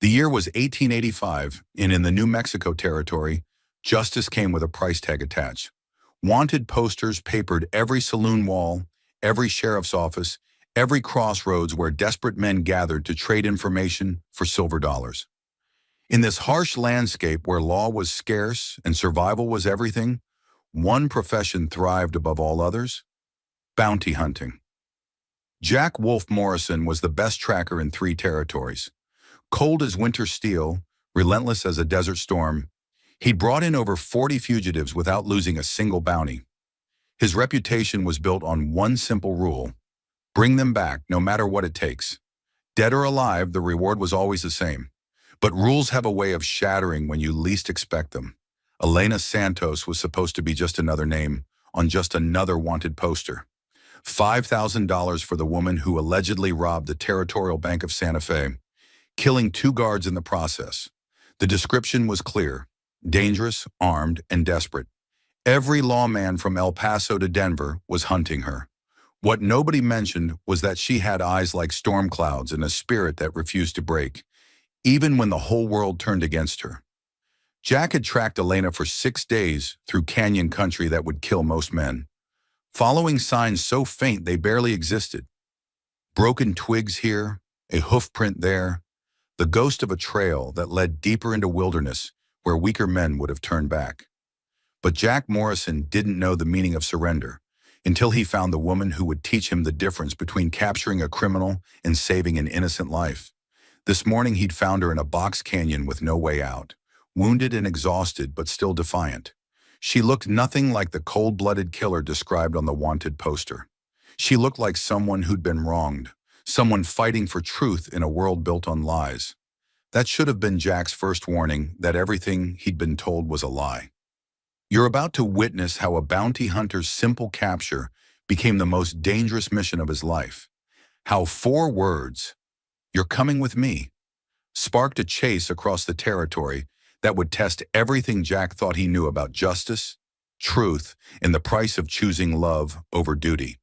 The year was 1885, and in the New Mexico territory, justice came with a price tag attached. Wanted posters papered every saloon wall, every sheriff's office, every crossroads where desperate men gathered to trade information for silver dollars. In this harsh landscape where law was scarce and survival was everything, one profession thrived above all others: bounty hunting. Jack Wolf Morrison was the best tracker in three territories. Cold as winter steel, relentless as a desert storm, he'd brought in over 40 fugitives without losing a single bounty. His reputation was built on one simple rule: bring them back no matter what it takes. Dead or alive, the reward was always the same. But rules have a way of shattering when you least expect them. Elena Santos was supposed to be just another name on just another wanted poster. $5,000 for the woman who allegedly robbed the Territorial Bank of Santa Fe, killing two guards in the process. The description was clear: dangerous, armed, and desperate. Every lawman from El Paso to Denver was hunting her. What nobody mentioned was that she had eyes like storm clouds and a spirit that refused to break, even when the whole world turned against her. Jack had tracked Elena for 6 days through canyon country that would kill most men, following signs so faint they barely existed. Broken twigs here, a hoof print there, the ghost of a trail that led deeper into wilderness where weaker men would have turned back. But Jack Morrison didn't know the meaning of surrender until he found the woman who would teach him the difference between capturing a criminal and saving an innocent life. This morning he'd found her in a box canyon with no way out, wounded and exhausted but still defiant. She looked nothing like the cold-blooded killer described on the wanted poster. She looked like someone who'd been wronged, someone fighting for truth in a world built on lies. That should have been Jack's first warning that everything he'd been told was a lie. You're about to witness how a bounty hunter's simple capture became the most dangerous mission of his life. How 4 words, "You're coming with me," sparked a chase across the territory that would test everything Jack thought he knew about justice, truth, and the price of choosing love over duty.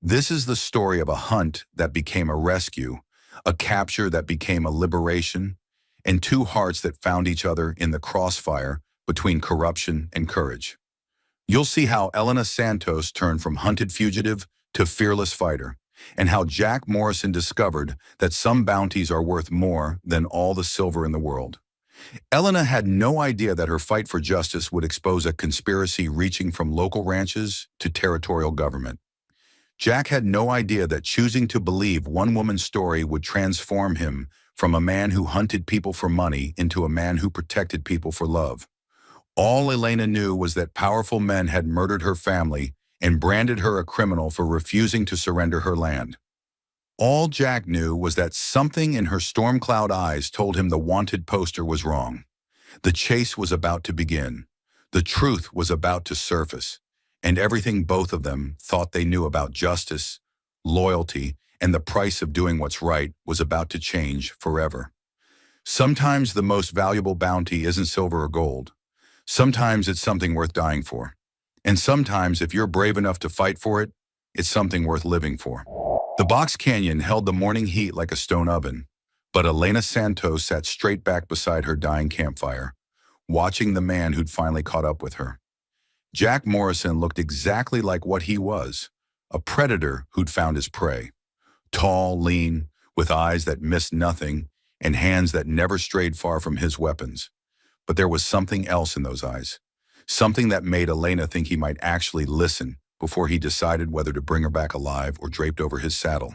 This is the story of a hunt that became a rescue, a capture that became a liberation, and 2 hearts that found each other in the crossfire between corruption and courage. You'll see how Elena Santos turned from hunted fugitive to fearless fighter, and how Jack Morrison discovered that some bounties are worth more than all the silver in the world. Elena had no idea that her fight for justice would expose a conspiracy reaching from local ranches to territorial government. Jack had no idea that choosing to believe one woman's story would transform him from a man who hunted people for money into a man who protected people for love. All Elena knew was that powerful men had murdered her family and branded her a criminal for refusing to surrender her land. All Jack knew was that something in her storm cloud eyes told him the wanted poster was wrong. The chase was about to begin. The truth was about to surface, and everything both of them thought they knew about justice, loyalty, and the price of doing what's right was about to change forever. Sometimes the most valuable bounty isn't silver or gold. Sometimes it's something worth dying for. And sometimes, if you're brave enough to fight for it, it's something worth living for. The box canyon held the morning heat like a stone oven, but Elena Santos sat straight back beside her dying campfire, watching the man who'd finally caught up with her. Jack Morrison looked exactly like what he was, a predator who'd found his prey. Tall, lean, with eyes that missed nothing and hands that never strayed far from his weapons. But there was something else in those eyes, something that made Elena think he might actually listen before he decided whether to bring her back alive or draped over his saddle.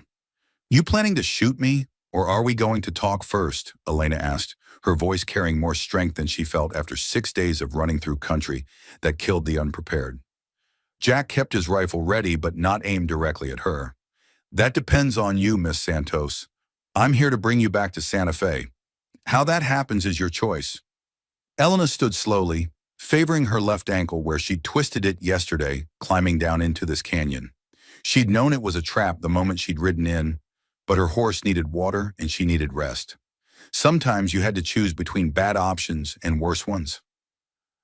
"You planning to shoot me, or are we going to talk first?" Elena asked, her voice carrying more strength than she felt after 6 days of running through country that killed the unprepared. Jack kept his rifle ready but not aimed directly at her. "That depends on you, Miss Santos. I'm here to bring you back to Santa Fe. How that happens is your choice." Elena stood slowly, favoring her left ankle where she'd twisted it yesterday, climbing down into this canyon. She'd known it was a trap the moment she'd ridden in, but her horse needed water and she needed rest. Sometimes you had to choose between bad options and worse ones.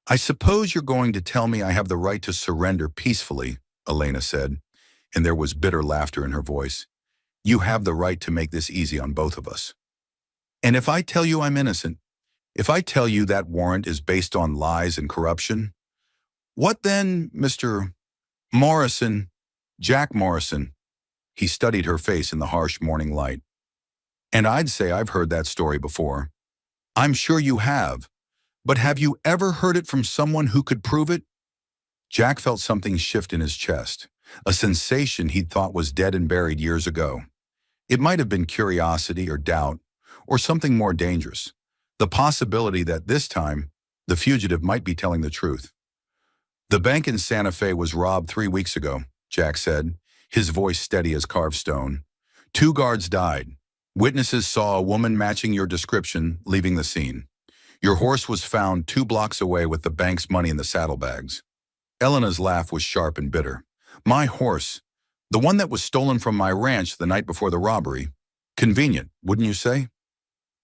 "I suppose you're going to tell me I have the right to surrender peacefully," Elena said, and there was bitter laughter in her voice. "You have the right to make this easy on both of us." And if I tell you I'm innocent, if I tell you that warrant is based on lies and corruption, what then, Mr. Morrison, Jack Morrison? He studied her face in the harsh morning light. And I'd say I've heard that story before. I'm sure you have, but have you ever heard it from someone who could prove it? Jack felt something shift in his chest, a sensation he'd thought was dead and buried years ago. It might have been curiosity or doubt, or something more dangerous, the possibility that this time, the fugitive might be telling the truth. The bank in Santa Fe was robbed 3 weeks ago, Jack said, his voice steady as carved stone. 2 guards died. Witnesses saw a woman matching your description leaving the scene. Your horse was found 2 blocks away with the bank's money in the saddlebags. Elena's laugh was sharp and bitter. My horse, the one that was stolen from my ranch the night before the robbery. Convenient, wouldn't you say?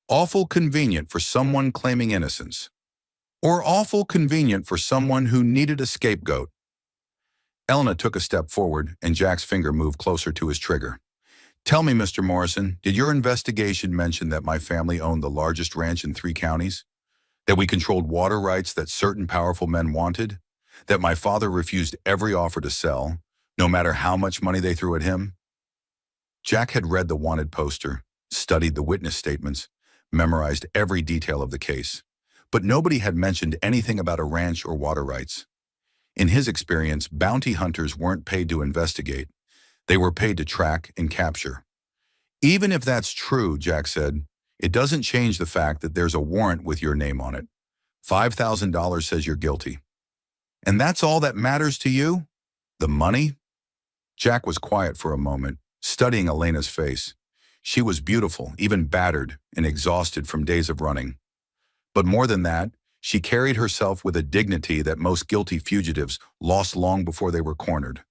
Awful convenient for someone claiming innocence. Or awful convenient for someone who needed a scapegoat. Elena took a step forward, and Jack's finger moved closer to his trigger. Tell me, Mr. Morrison, did your investigation mention that my family owned the largest ranch in 3 counties? That we controlled water rights that certain powerful men wanted? That my father refused every offer to sell, no matter how much money they threw at him? Jack had read the wanted poster, studied the witness statements, memorized every detail of the case, but nobody had mentioned anything about a ranch or water rights. In his experience, bounty hunters weren't paid to investigate. They were paid to track and capture. Even if that's true, Jack said, it doesn't change the fact that there's a warrant with your name on it. $5,000 says you're guilty. And that's all that matters to you? The money? Jack was quiet for a moment, studying Elena's face. She was beautiful, even battered and exhausted from days of running. But more than that, she carried herself with a dignity that most guilty fugitives lost long before they were cornered.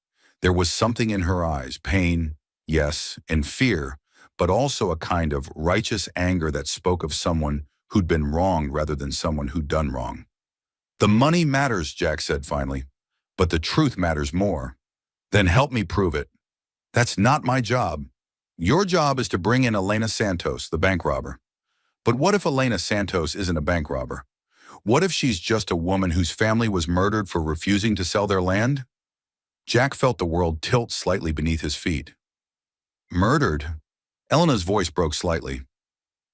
There was something in her eyes, pain, yes, and fear, but also a kind of righteous anger that spoke of someone who'd been wronged rather than someone who'd done wrong. The money matters, Jack said finally, but the truth matters more. Then help me prove it. That's not my job. Your job is to bring in Elena Santos, the bank robber. But what if Elena Santos isn't a bank robber? What if she's just a woman whose family was murdered for refusing to sell their land? Jack felt the world tilt slightly beneath his feet. Murdered? Elena's voice broke slightly.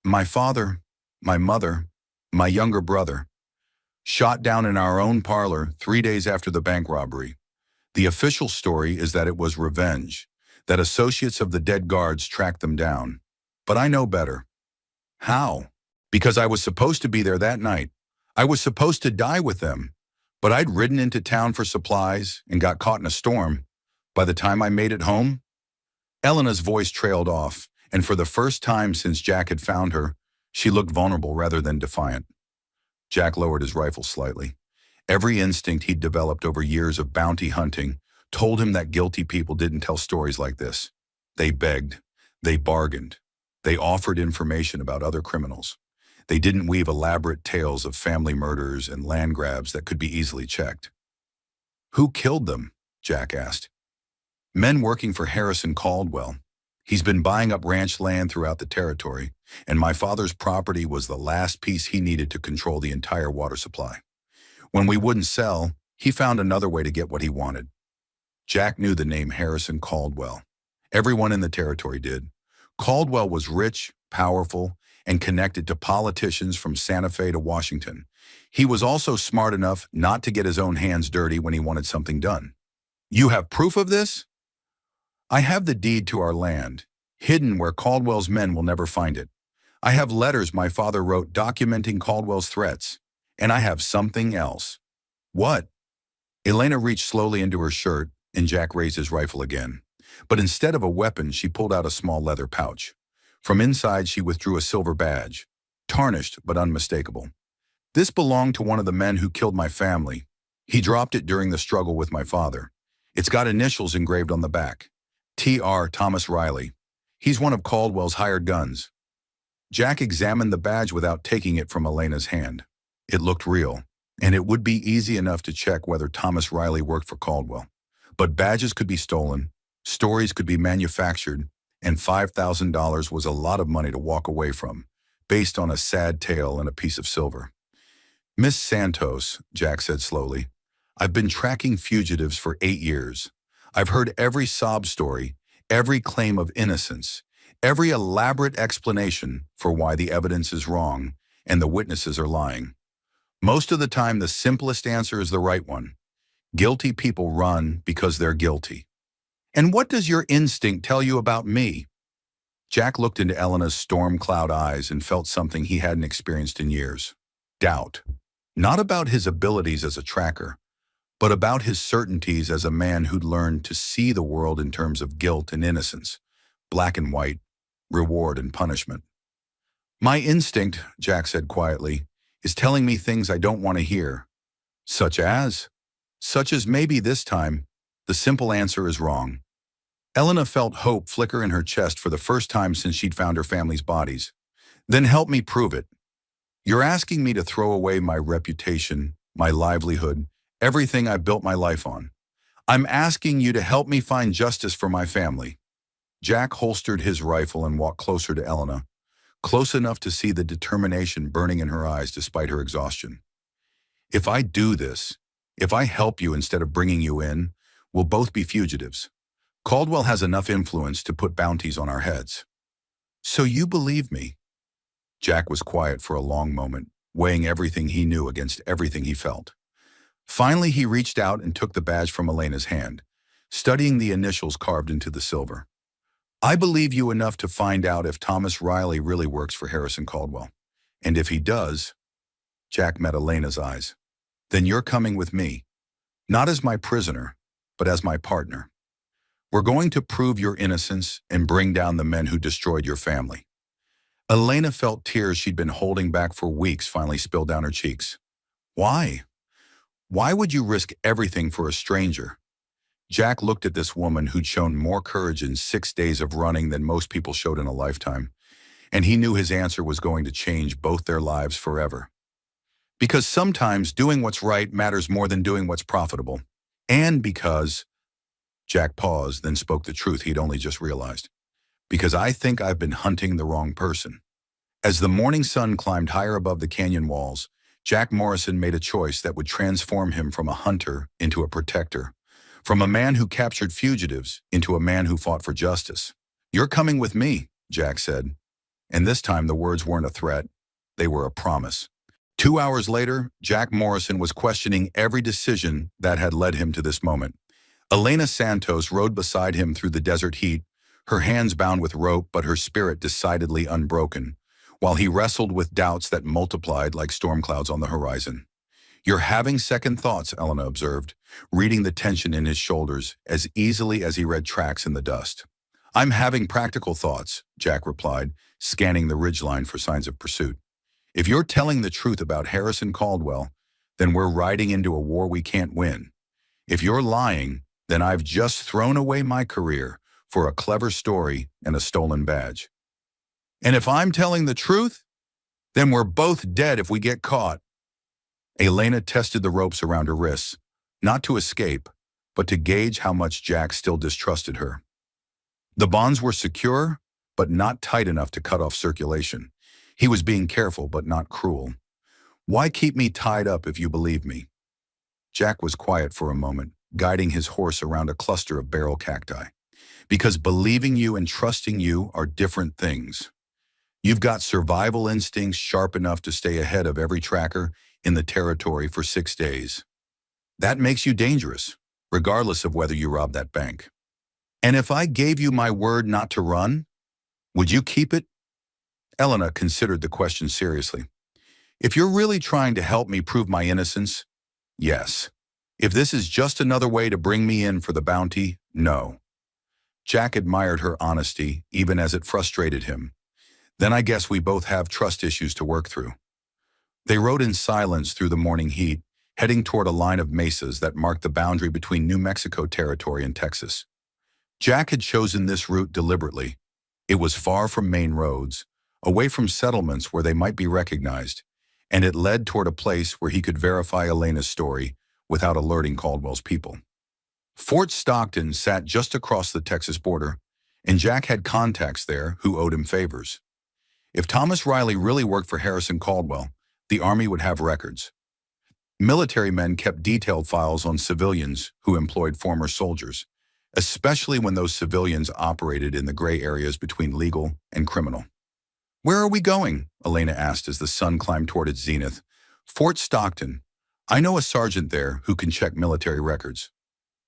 My father, my mother, my younger brother. Shot down in our own parlor 3 days after the bank robbery. The official story is that it was revenge, that associates of the dead guards tracked them down. But I know better. How? Because I was supposed to be there that night. I was supposed to die with them. But I'd ridden into town for supplies and got caught in a storm. By the time I made it home, Elena's voice trailed off, and for the first time since Jack had found her, she looked vulnerable rather than defiant. Jack lowered his rifle slightly. Every instinct he'd developed over years of bounty hunting told him that guilty people didn't tell stories like this. They begged. They bargained. They offered information about other criminals. They didn't weave elaborate tales of family murders and land grabs that could be easily checked. Who killed them? Jack asked. Men working for Harrison Caldwell. He's been buying up ranch land throughout the territory, and my father's property was the last piece he needed to control the entire water supply. When we wouldn't sell, he found another way to get what he wanted. Jack knew the name Harrison Caldwell. Everyone in the territory did. Caldwell was rich, powerful, and connected to politicians from Santa Fe to Washington. He was also smart enough not to get his own hands dirty when he wanted something done. You have proof of this? I have the deed to our land, hidden where Caldwell's men will never find it. I have letters my father wrote documenting Caldwell's threats. And I have something else. What? Elena reached slowly into her shirt, and Jack raised his rifle again. But instead of a weapon, she pulled out a small leather pouch. From inside, she withdrew a silver badge, tarnished but unmistakable. This belonged to one of the men who killed my family. He dropped it during the struggle with my father. It's got initials engraved on the back. T.R. Thomas Riley. He's one of Caldwell's hired guns. Jack examined the badge without taking it from Elena's hand. It looked real, and it would be easy enough to check whether Thomas Riley worked for Caldwell. But badges could be stolen, stories could be manufactured, and $5,000 was a lot of money to walk away from. based on a sad tale and a piece of silver. Miss Santos, Jack said slowly, I've been tracking fugitives for 8 years. I've heard every sob story, every claim of innocence, every elaborate explanation for why the evidence is wrong and the witnesses are lying. Most of the time, the simplest answer is the right one. Guilty people run because they're guilty. And what does your instinct tell you about me? Jack looked into Elena's storm cloud eyes and felt something he hadn't experienced in years. Doubt. Not about his abilities as a tracker, but about his certainties as a man who'd learned to see the world in terms of guilt and innocence, black and white, reward and punishment. My instinct, Jack said quietly, is telling me things I don't want to hear. Such as? Such as maybe this time, the simple answer is wrong. Elena felt hope flicker in her chest for the first time since she'd found her family's bodies. Then help me prove it. You're asking me to throw away my reputation, my livelihood, everything I built my life on. I'm asking you to help me find justice for my family. Jack holstered his rifle and walked closer to Elena, close enough to see the determination burning in her eyes despite her exhaustion. If I do this, if I help you instead of bringing you in, we'll both be fugitives. Caldwell has enough influence to put bounties on our heads. So you believe me? Jack was quiet for a long moment, weighing everything he knew against everything he felt. Finally, he reached out and took the badge from Elena's hand, studying the initials carved into the silver. I believe you enough to find out if Thomas Riley really works for Harrison Caldwell. And if he does, Jack met Elena's eyes, then you're coming with me, not as my prisoner, but as my partner. We're going to prove your innocence and bring down the men who destroyed your family. Elena felt tears she'd been holding back for weeks finally spill down her cheeks. Why? Why would you risk everything for a stranger? Jack looked at this woman who'd shown more courage in 6 days of running than most people showed in a lifetime, and he knew his answer was going to change both their lives forever. Because sometimes doing what's right matters more than doing what's profitable. And because, Jack paused, then spoke the truth he'd only just realized. Because I think I've been hunting the wrong person. As the morning sun climbed higher above the canyon walls, Jack Morrison made a choice that would transform him from a hunter into a protector, from a man who captured fugitives into a man who fought for justice. You're coming with me, Jack said. And this time the words weren't a threat, they were a promise. 2 hours later, Jack Morrison was questioning every decision that had led him to this moment. Elena Santos rode beside him through the desert heat, her hands bound with rope but her spirit decidedly unbroken, while he wrestled with doubts that multiplied like storm clouds on the horizon. You're having second thoughts, Elena observed, reading the tension in his shoulders as easily as he read tracks in the dust. I'm having practical thoughts, Jack replied, scanning the ridgeline for signs of pursuit. If you're telling the truth about Harrison Caldwell, then we're riding into a war we can't win. If you're lying, then I've just thrown away my career for a clever story and a stolen badge. And if I'm telling the truth, then we're both dead if we get caught. Elena tested the ropes around her wrists, not to escape, but to gauge how much Jack still distrusted her. The bonds were secure, but not tight enough to cut off circulation. He was being careful, but not cruel. Why keep me tied up if you believe me? Jack was quiet for a moment, guiding his horse around a cluster of barrel cacti. Because believing you and trusting you are different things. You've got survival instincts sharp enough to stay ahead of every tracker in the territory for 6 days. That makes you dangerous, regardless of whether you rob that bank. And if I gave you my word not to run, would you keep it? Elena considered the question seriously. If you're really trying to help me prove my innocence, yes. If this is just another way to bring me in for the bounty, no. Jack admired her honesty, even as it frustrated him. Then I guess we both have trust issues to work through. They rode in silence through the morning heat, heading toward a line of mesas that marked the boundary between New Mexico territory and Texas. Jack had chosen this route deliberately. It was far from main roads, away from settlements where they might be recognized, and it led toward a place where he could verify Elena's story without alerting Caldwell's people. Fort Stockton sat just across the Texas border, and Jack had contacts there who owed him favors. If Thomas Riley really worked for Harrison Caldwell, the Army would have records. Military men kept detailed files on civilians who employed former soldiers, especially when those civilians operated in the gray areas between legal and criminal. "Where are we going?" Elena asked as the sun climbed toward its zenith. "Fort Stockton. I know a sergeant there who can check military records."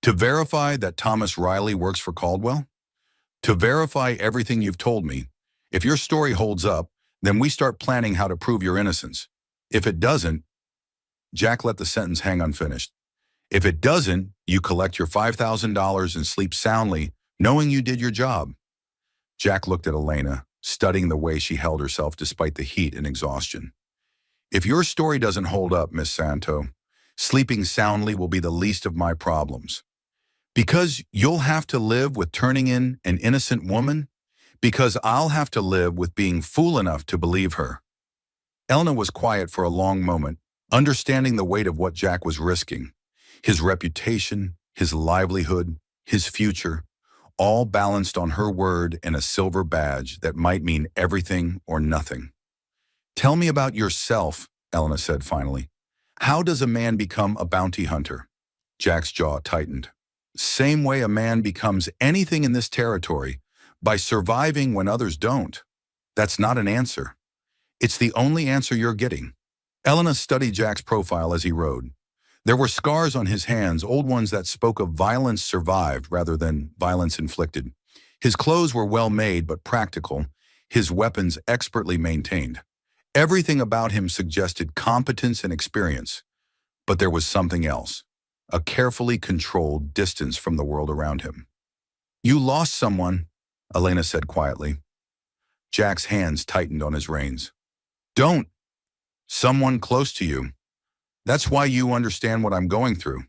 "To verify that Thomas Riley works for Caldwell?" "To verify everything you've told me. If your story holds up, then we start planning how to prove your innocence. If it doesn't," Jack let the sentence hang unfinished. "If it doesn't, you collect your $5,000 and sleep soundly, knowing you did your job." Jack looked at Elena, studying the way she held herself despite the heat and exhaustion. "If your story doesn't hold up, Miss Santo, sleeping soundly will be the least of my problems. Because you'll have to live with turning in an innocent woman, because I'll have to live with being fool enough to believe her." Elena was quiet for a long moment, understanding the weight of what Jack was risking. His reputation, his livelihood, his future, all balanced on her word and a silver badge that might mean everything or nothing. "Tell me about yourself," Elena said finally. "How does a man become a bounty hunter?" Jack's jaw tightened. "Same way a man becomes anything in this territory, by surviving when others don't." "That's not an answer." "It's the only answer you're getting." Elena studied Jack's profile as he rode. There were scars on his hands, old ones that spoke of violence survived rather than violence inflicted. His clothes were well made but practical, his weapons expertly maintained. Everything about him suggested competence and experience. But there was something else, a carefully controlled distance from the world around him. "You lost someone," Elena said quietly. Jack's hands tightened on his reins. "Don't. Someone close to you. That's why you understand what I'm going through."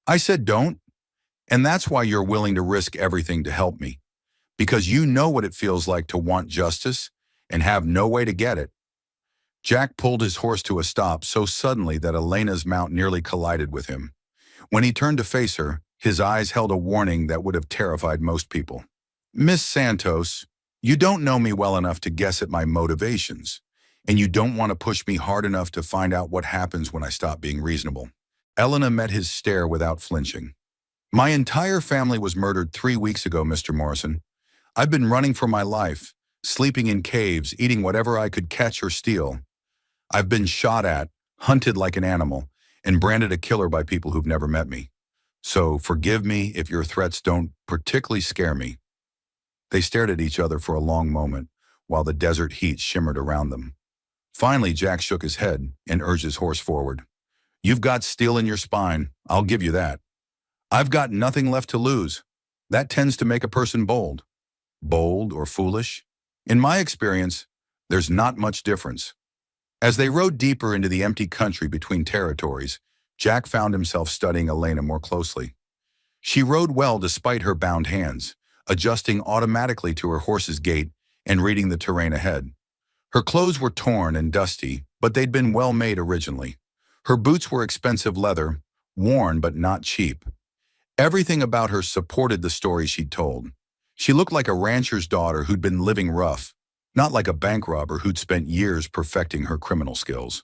"I said don't. And that's why you're willing to risk everything to help me. Because you know what it feels like to want justice and have no way to get it." Jack pulled his horse to a stop so suddenly that Elena's mount nearly collided with him. When he turned to face her, his eyes held a warning that would have terrified most people. "Miss Santos, you don't know me well enough to guess at my motivations, and you don't want to push me hard enough to find out what happens when I stop being reasonable." Elena met his stare without flinching. "My entire family was murdered 3 weeks ago, Mr. Morrison. I've been running for my life, sleeping in caves, eating whatever I could catch or steal. I've been shot at, hunted like an animal, and branded a killer by people who've never met me. So forgive me if your threats don't particularly scare me." They stared at each other for a long moment, while the desert heat shimmered around them. Finally, Jack shook his head and urged his horse forward. "You've got steel in your spine, I'll give you that. I've got nothing left to lose. That tends to make a person bold." Bold or foolish? In my experience, there's not much difference. As they rode deeper into the empty country between territories, Jack found himself studying Elena more closely. She rode well despite her bound hands, adjusting automatically to her horse's gait and reading the terrain ahead. Her clothes were torn and dusty, but they'd been well made originally. Her boots were expensive leather, worn but not cheap. Everything about her supported the story she'd told. She looked like a rancher's daughter who'd been living rough, not like a bank robber who'd spent years perfecting her criminal skills.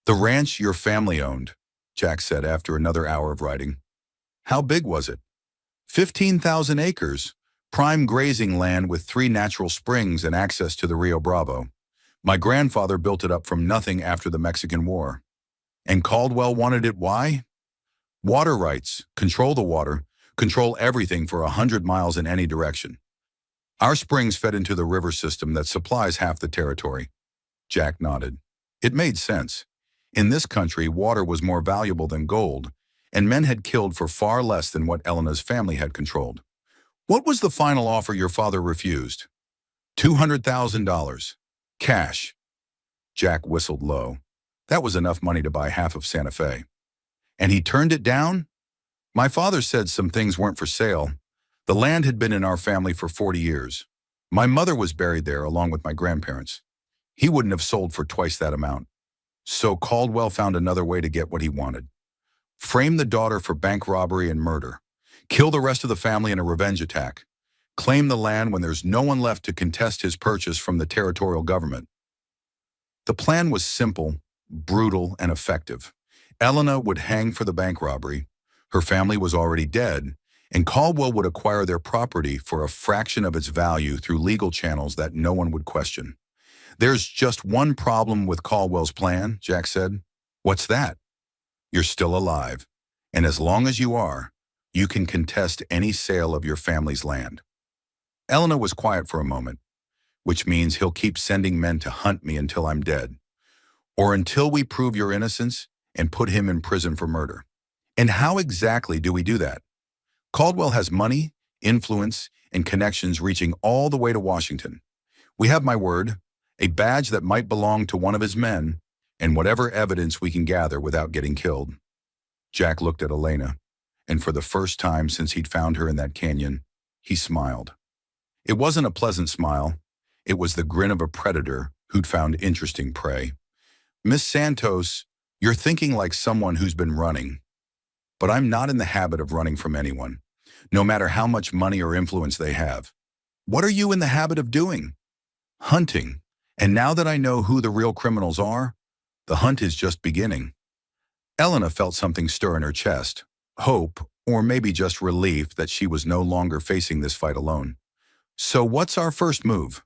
"The ranch your family owned," Jack said after another hour of riding. "How big was it?" 15,000 acres, prime grazing land with 3 natural springs and access to the Rio Bravo. My grandfather built it up from nothing after the Mexican War. And Caldwell wanted it why? Water rights, control the water, control everything for 100 miles in any direction. Our springs fed into the river system that supplies half the territory." Jack nodded. It made sense. In this country, water was more valuable than gold, and men had killed for far less than what Elena's family had controlled. "What was the final offer your father refused?" $200,000. Cash. Jack whistled low. That was enough money to buy half of Santa Fe. "And he turned it down?" "My father said some things weren't for sale. The land had been in our family for 40 years. My mother was buried there along with my grandparents. He wouldn't have sold for twice that amount. So Caldwell found another way to get what he wanted. Frame the daughter for bank robbery and murder. Kill the rest of the family in a revenge attack. Claim the land when there's no one left to contest his purchase from the territorial government. The plan was simple, brutal, and effective. Elena would hang for the bank robbery. Her family was already dead, and Caldwell would acquire their property for a fraction of its value through legal channels that no one would question. There's just one problem with Caldwell's plan, Jack said. What's that? You're still alive, and as long as you are, you can contest any sale of your family's land. Elena was quiet for a moment, which means he'll keep sending men to hunt me until I'm dead, or until we prove your innocence and put him in prison for murder. And how exactly do we do that? Caldwell has money, influence, and connections reaching all the way to Washington. We have my word, a badge that might belong to one of his men, and whatever evidence we can gather without getting killed. Jack looked at Elena, and for the first time since he'd found her in that canyon, he smiled. It wasn't a pleasant smile. It was the grin of a predator who'd found interesting prey. Miss Santos, you're thinking like someone who's been running. But I'm not in the habit of running from anyone, no matter how much money or influence they have. What are you in the habit of doing? Hunting. And now that I know who the real criminals are, the hunt is just beginning. Elena felt something stir in her chest, hope, or maybe just relief that she was no longer facing this fight alone. So what's our first move?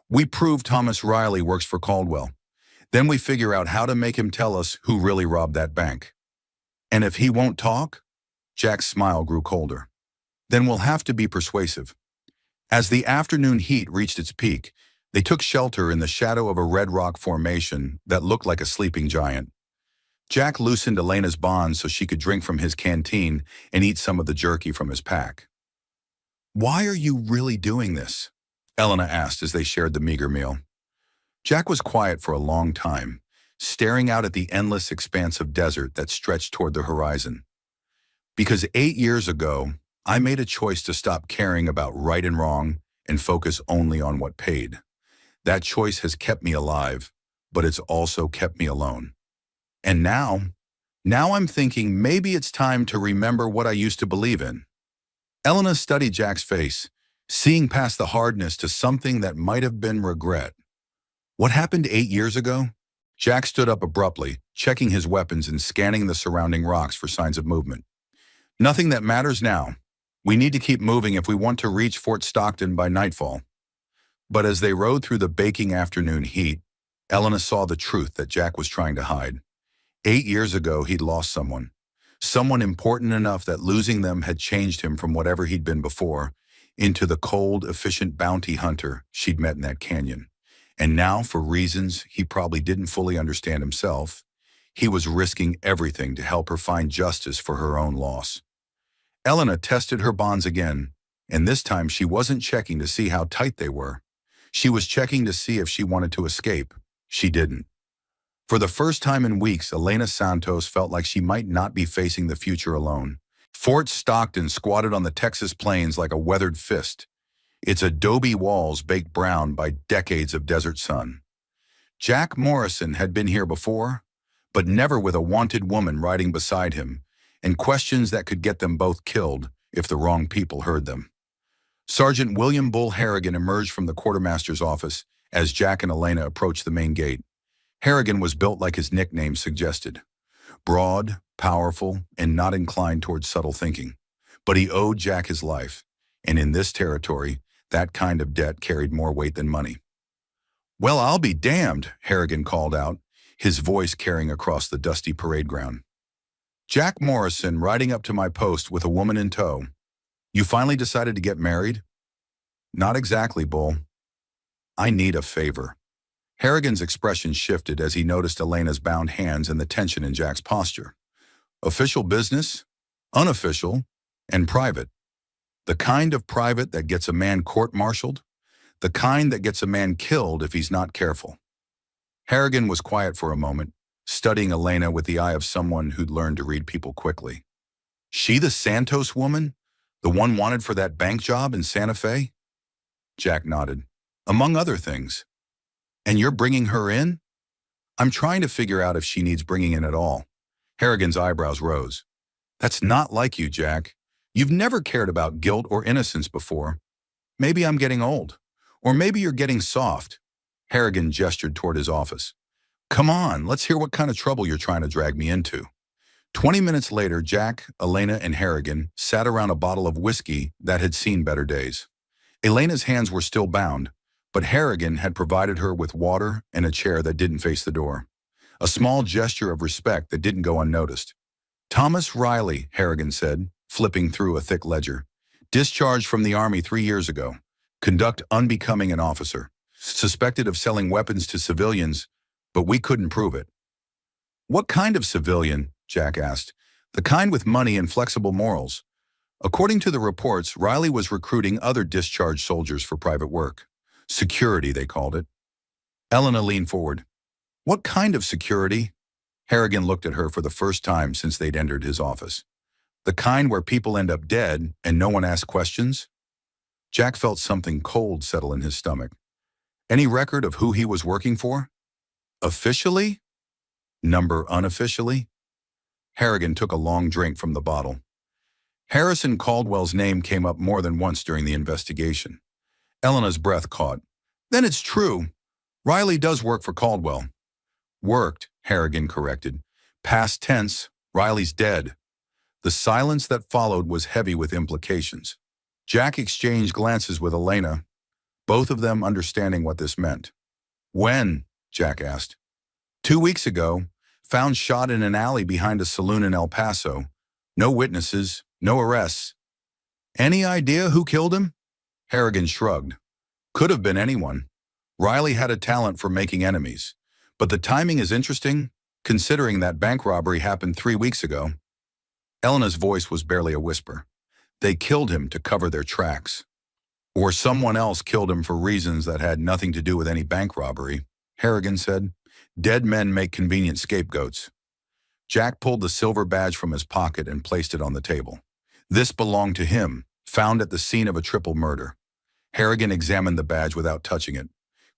We prove Thomas Riley works for Caldwell. Then we figure out how to make him tell us who really robbed that bank. And if he won't talk? Jack's smile grew colder. Then we'll have to be persuasive. As the afternoon heat reached its peak, they took shelter in the shadow of a red rock formation that looked like a sleeping giant. Jack loosened Elena's bonds so she could drink from his canteen and eat some of the jerky from his pack. Why are you really doing this? Elena asked as they shared the meager meal. Jack was quiet for a long time, staring out at the endless expanse of desert that stretched toward the horizon. Because 8 years ago, I made a choice to stop caring about right and wrong and focus only on what paid. That choice has kept me alive, but it's also kept me alone. And now I'm thinking maybe it's time to remember what I used to believe in. Elena studied Jack's face, seeing past the hardness to something that might have been regret. What happened 8 years ago? Jack stood up abruptly, checking his weapons and scanning the surrounding rocks for signs of movement. Nothing that matters now. We need to keep moving if we want to reach Fort Stockton by nightfall. But as they rode through the baking afternoon heat, Elena saw the truth that Jack was trying to hide. 8 years ago, he'd lost someone important enough that losing them had changed him from whatever he'd been before into the cold, efficient bounty hunter she'd met in that canyon. And now, for reasons he probably didn't fully understand himself, he was risking everything to help her find justice for her own loss. Elena tested her bonds again, and this time she wasn't checking to see how tight they were. She was checking to see if she wanted to escape. She didn't. For the first time in weeks, Elena Santos felt like she might not be facing the future alone. Fort Stockton squatted on the Texas plains like a weathered fist, its adobe walls baked brown by decades of desert sun. Jack Morrison had been here before, but never with a wanted woman riding beside him, and questions that could get them both killed if the wrong people heard them. Sergeant William Bull Harrigan emerged from the quartermaster's office as Jack and Elena approached the main gate. Harrigan was built like his nickname suggested. Broad, powerful, and not inclined towards subtle thinking. But he owed Jack his life, and in this territory, that kind of debt carried more weight than money. "Well, I'll be damned," Harrigan called out, his voice carrying across the dusty parade ground. Jack Morrison riding up to my post with a woman in tow. "You finally decided to get married?" "Not exactly, Bull. I need a favor." Harrigan's expression shifted as he noticed Elena's bound hands and the tension in Jack's posture. "Official business, unofficial, and private. The kind of private that gets a man court-martialed, the kind that gets a man killed if he's not careful." Harrigan was quiet for a moment, studying Elena with the eye of someone who'd learned to read people quickly. "She the Santos woman? The one wanted for that bank job in Santa Fe?" Jack nodded. "Among other things. And you're bringing her in?" "I'm trying to figure out if she needs bringing in at all." Harrigan's eyebrows rose. "That's not like you, Jack. You've never cared about guilt or innocence before." Maybe I'm getting old. Or maybe you're getting soft. Harrigan gestured toward his office. Come on, let's hear what kind of trouble you're trying to drag me into. 20 minutes later, Jack, Elena, and Harrigan sat around a bottle of whiskey that had seen better days. Elena's hands were still bound, but Harrigan had provided her with water and a chair that didn't face the door. A small gesture of respect that didn't go unnoticed. Thomas Riley, Harrigan said, flipping through a thick ledger. Discharged from the Army 3 years ago. Conduct unbecoming an officer. Suspected of selling weapons to civilians, but we couldn't prove it. What kind of civilian? Jack asked. The kind with money and flexible morals. According to the reports, Riley was recruiting other discharged soldiers for private work. Security, they called it. Elena leaned forward. What kind of security? Harrigan looked at her for the first time since they'd entered his office. The kind where people end up dead and no one asks questions? Jack felt something cold settle in his stomach. Any record of who he was working for? Officially? Number unofficially? Harrigan took a long drink from the bottle. Harrison Caldwell's name came up more than once during the investigation. Elena's breath caught. Then it's true. Riley does work for Caldwell. Worked, Harrigan corrected. Past tense, Riley's dead. The silence that followed was heavy with implications. Jack exchanged glances with Elena, both of them understanding what this meant. When? Jack asked. 2 weeks ago, found shot in an alley behind a saloon in El Paso. No witnesses, no arrests. Any idea who killed him? Harrigan shrugged. Could have been anyone. Riley had a talent for making enemies. But the timing is interesting, considering that bank robbery happened 3 weeks ago. Elena's voice was barely a whisper. They killed him to cover their tracks. Or someone else killed him for reasons that had nothing to do with any bank robbery, Harrigan said. Dead men make convenient scapegoats. Jack pulled the silver badge from his pocket and placed it on the table. This belonged to him, found at the scene of a triple murder. Harrigan examined the badge without touching it.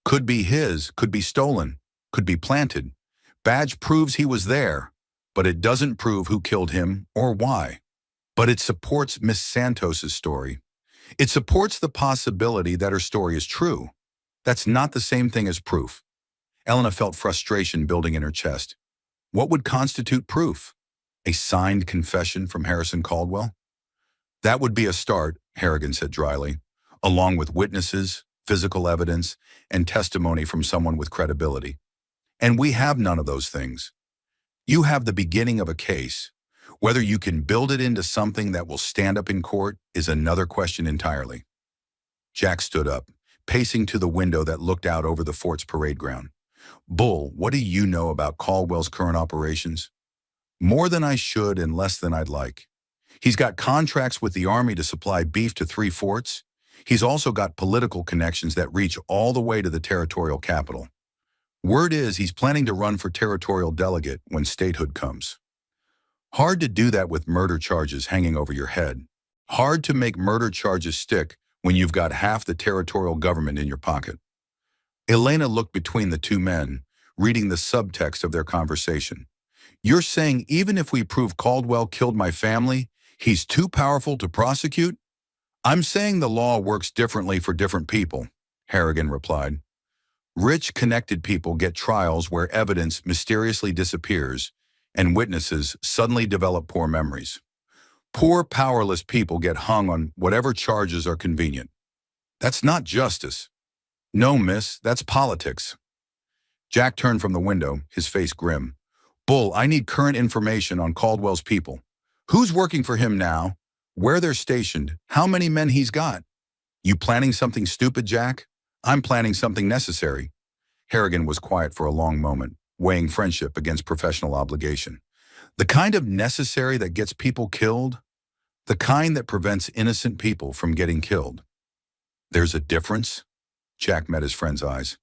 Could be his, could be stolen, could be planted. Badge proves he was there, but it doesn't prove who killed him or why. But it supports Miss Santos's story. It supports the possibility that her story is true. That's not the same thing as proof. Elena felt frustration building in her chest. What would constitute proof? A signed confession from Harrison Caldwell? That would be a start, Harrigan said dryly, along with witnesses, physical evidence, and testimony from someone with credibility. And we have none of those things. You have the beginning of a case. Whether you can build it into something that will stand up in court is another question entirely. Jack stood up, pacing to the window that looked out over the fort's parade ground. Bull, what do you know about Caldwell's current operations? More than I should and less than I'd like. He's got contracts with the Army to supply beef to 3 forts. He's also got political connections that reach all the way to the territorial capital. Word is he's planning to run for territorial delegate when statehood comes. Hard to do that with murder charges hanging over your head. Hard to make murder charges stick when you've got half the territorial government in your pocket. Elena looked between the two men, reading the subtext of their conversation. You're saying even if we prove Caldwell killed my family, he's too powerful to prosecute? I'm saying the law works differently for different people, Harrigan replied. Rich, connected people get trials where evidence mysteriously disappears and witnesses suddenly develop poor memories. Poor, powerless people get hung on whatever charges are convenient. That's not justice. No, miss, that's politics. Jack turned from the window, his face grim. Bull, I need current information on Caldwell's people. Who's working for him now? Where they're stationed? How many men he's got? You planning something stupid, Jack? I'm planning something necessary. Harrigan was quiet for a long moment, weighing friendship against professional obligation. The kind of necessary that gets people killed? The kind that prevents innocent people from getting killed. There's a difference? Jack met his friend's eyes.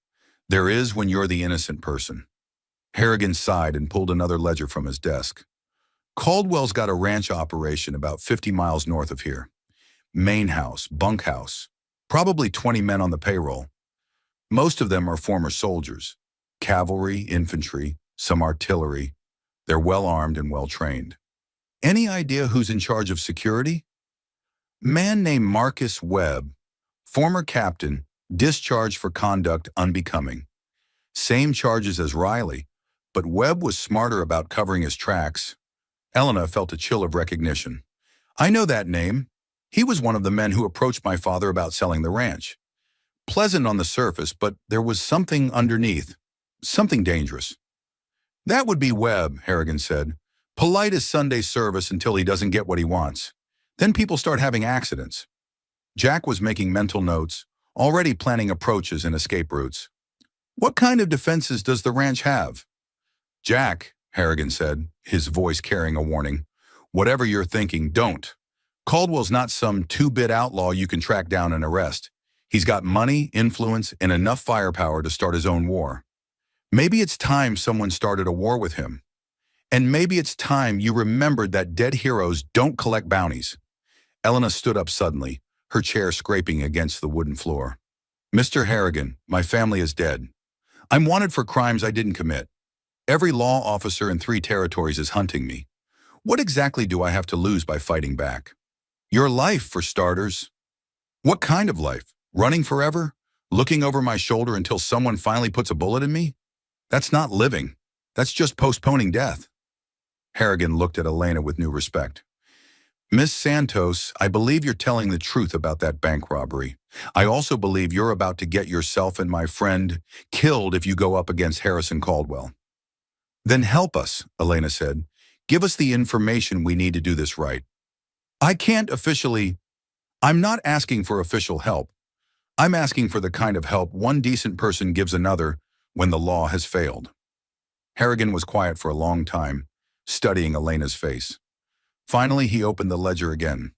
There is when you're the innocent person. Harrigan sighed and pulled another ledger from his desk. Caldwell's got a ranch operation about 50 miles north of here. Main house, bunkhouse, probably 20 men on the payroll. Most of them are former soldiers. Cavalry, infantry, some artillery. They're well armed and well trained. Any idea who's in charge of security? Man named Marcus Webb, Former captain, discharged for conduct unbecoming. Same charges as Riley, but Webb was smarter about covering his tracks. Elena felt a chill of recognition. I know that name. He was one of the men who approached my father about selling the ranch. Pleasant on the surface, but there was something underneath. Something dangerous. That would be Webb, Harrigan said. Polite as Sunday service until he doesn't get what he wants. Then people start having accidents. Jack was making mental notes, already planning approaches and escape routes. What kind of defenses does the ranch have? Jack, Harrigan said, his voice carrying a warning. Whatever you're thinking, don't. Caldwell's not some two-bit outlaw you can track down and arrest. He's got money, influence, and enough firepower to start his own war. Maybe it's time someone started a war with him. And maybe it's time you remembered that dead heroes don't collect bounties. Elena stood up suddenly, her chair scraping against the wooden floor. Mr. Harrigan, my family is dead. I'm wanted for crimes I didn't commit. Every law officer in 3 territories is hunting me. What exactly do I have to lose by fighting back? Your life, for starters. What kind of life? Running forever? Looking over my shoulder until someone finally puts a bullet in me? That's not living. That's just postponing death. Harrigan looked at Elena with new respect. Miss Santos, I believe you're telling the truth about that bank robbery. I also believe you're about to get yourself and my friend killed if you go up against Harrison Caldwell. Then help us, Elena said. Give us the information we need to do this right. I'm not asking for official help. I'm asking for the kind of help one decent person gives another when the law has failed. Harrigan was quiet for a long time, studying Elena's face. Finally, he opened the ledger again.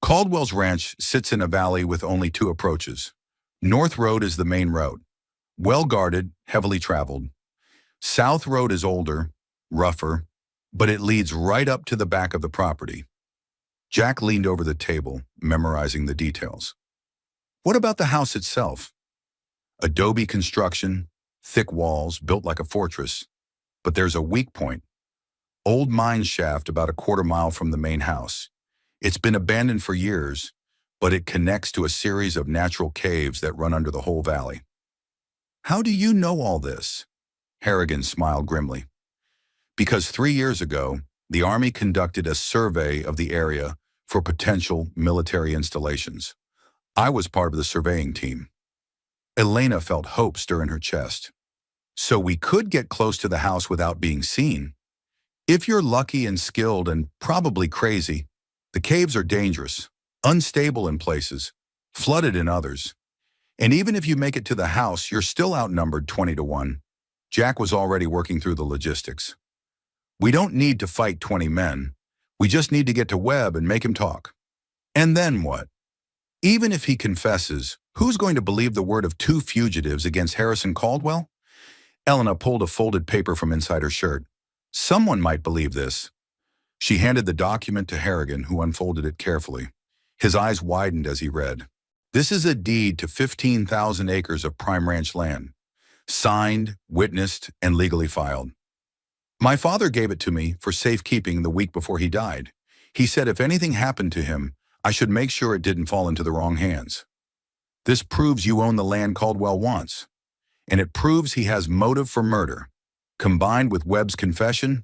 Caldwell's ranch sits in a valley with only 2 approaches. North Road is the main road, well-guarded, heavily traveled. South Road is older, rougher, but it leads right up to the back of the property. Jack leaned over the table, memorizing the details. What about the house itself? Adobe construction, thick walls, built like a fortress. But there's a weak point. Old mine shaft about a quarter-mile from the main house. It's been abandoned for years, but it connects to a series of natural caves that run under the whole valley. How do you know all this? Harrigan smiled grimly. Because 3 years ago, the Army conducted a survey of the area for potential military installations. I was part of the surveying team. Elena felt hope stir in her chest. So we could get close to the house without being seen. If you're lucky and skilled and probably crazy, the caves are dangerous, unstable in places, flooded in others. And even if you make it to the house, you're still outnumbered 20-1. Jack was already working through the logistics. We don't need to fight 20 men. We just need to get to Webb and make him talk. And then what? Even if he confesses, who's going to believe the word of 2 fugitives against Harrison Caldwell? Elena pulled a folded paper from inside her shirt. Someone might believe this. She handed the document to Harrigan, who unfolded it carefully. His eyes widened as he read. This is a deed to 15,000 acres of prime ranch land. Signed, witnessed, and legally filed. My father gave it to me for safekeeping the week before he died. He said if anything happened to him, I should make sure it didn't fall into the wrong hands. This proves you own the land Caldwell wants. And it proves he has motive for murder. Combined with Webb's confession,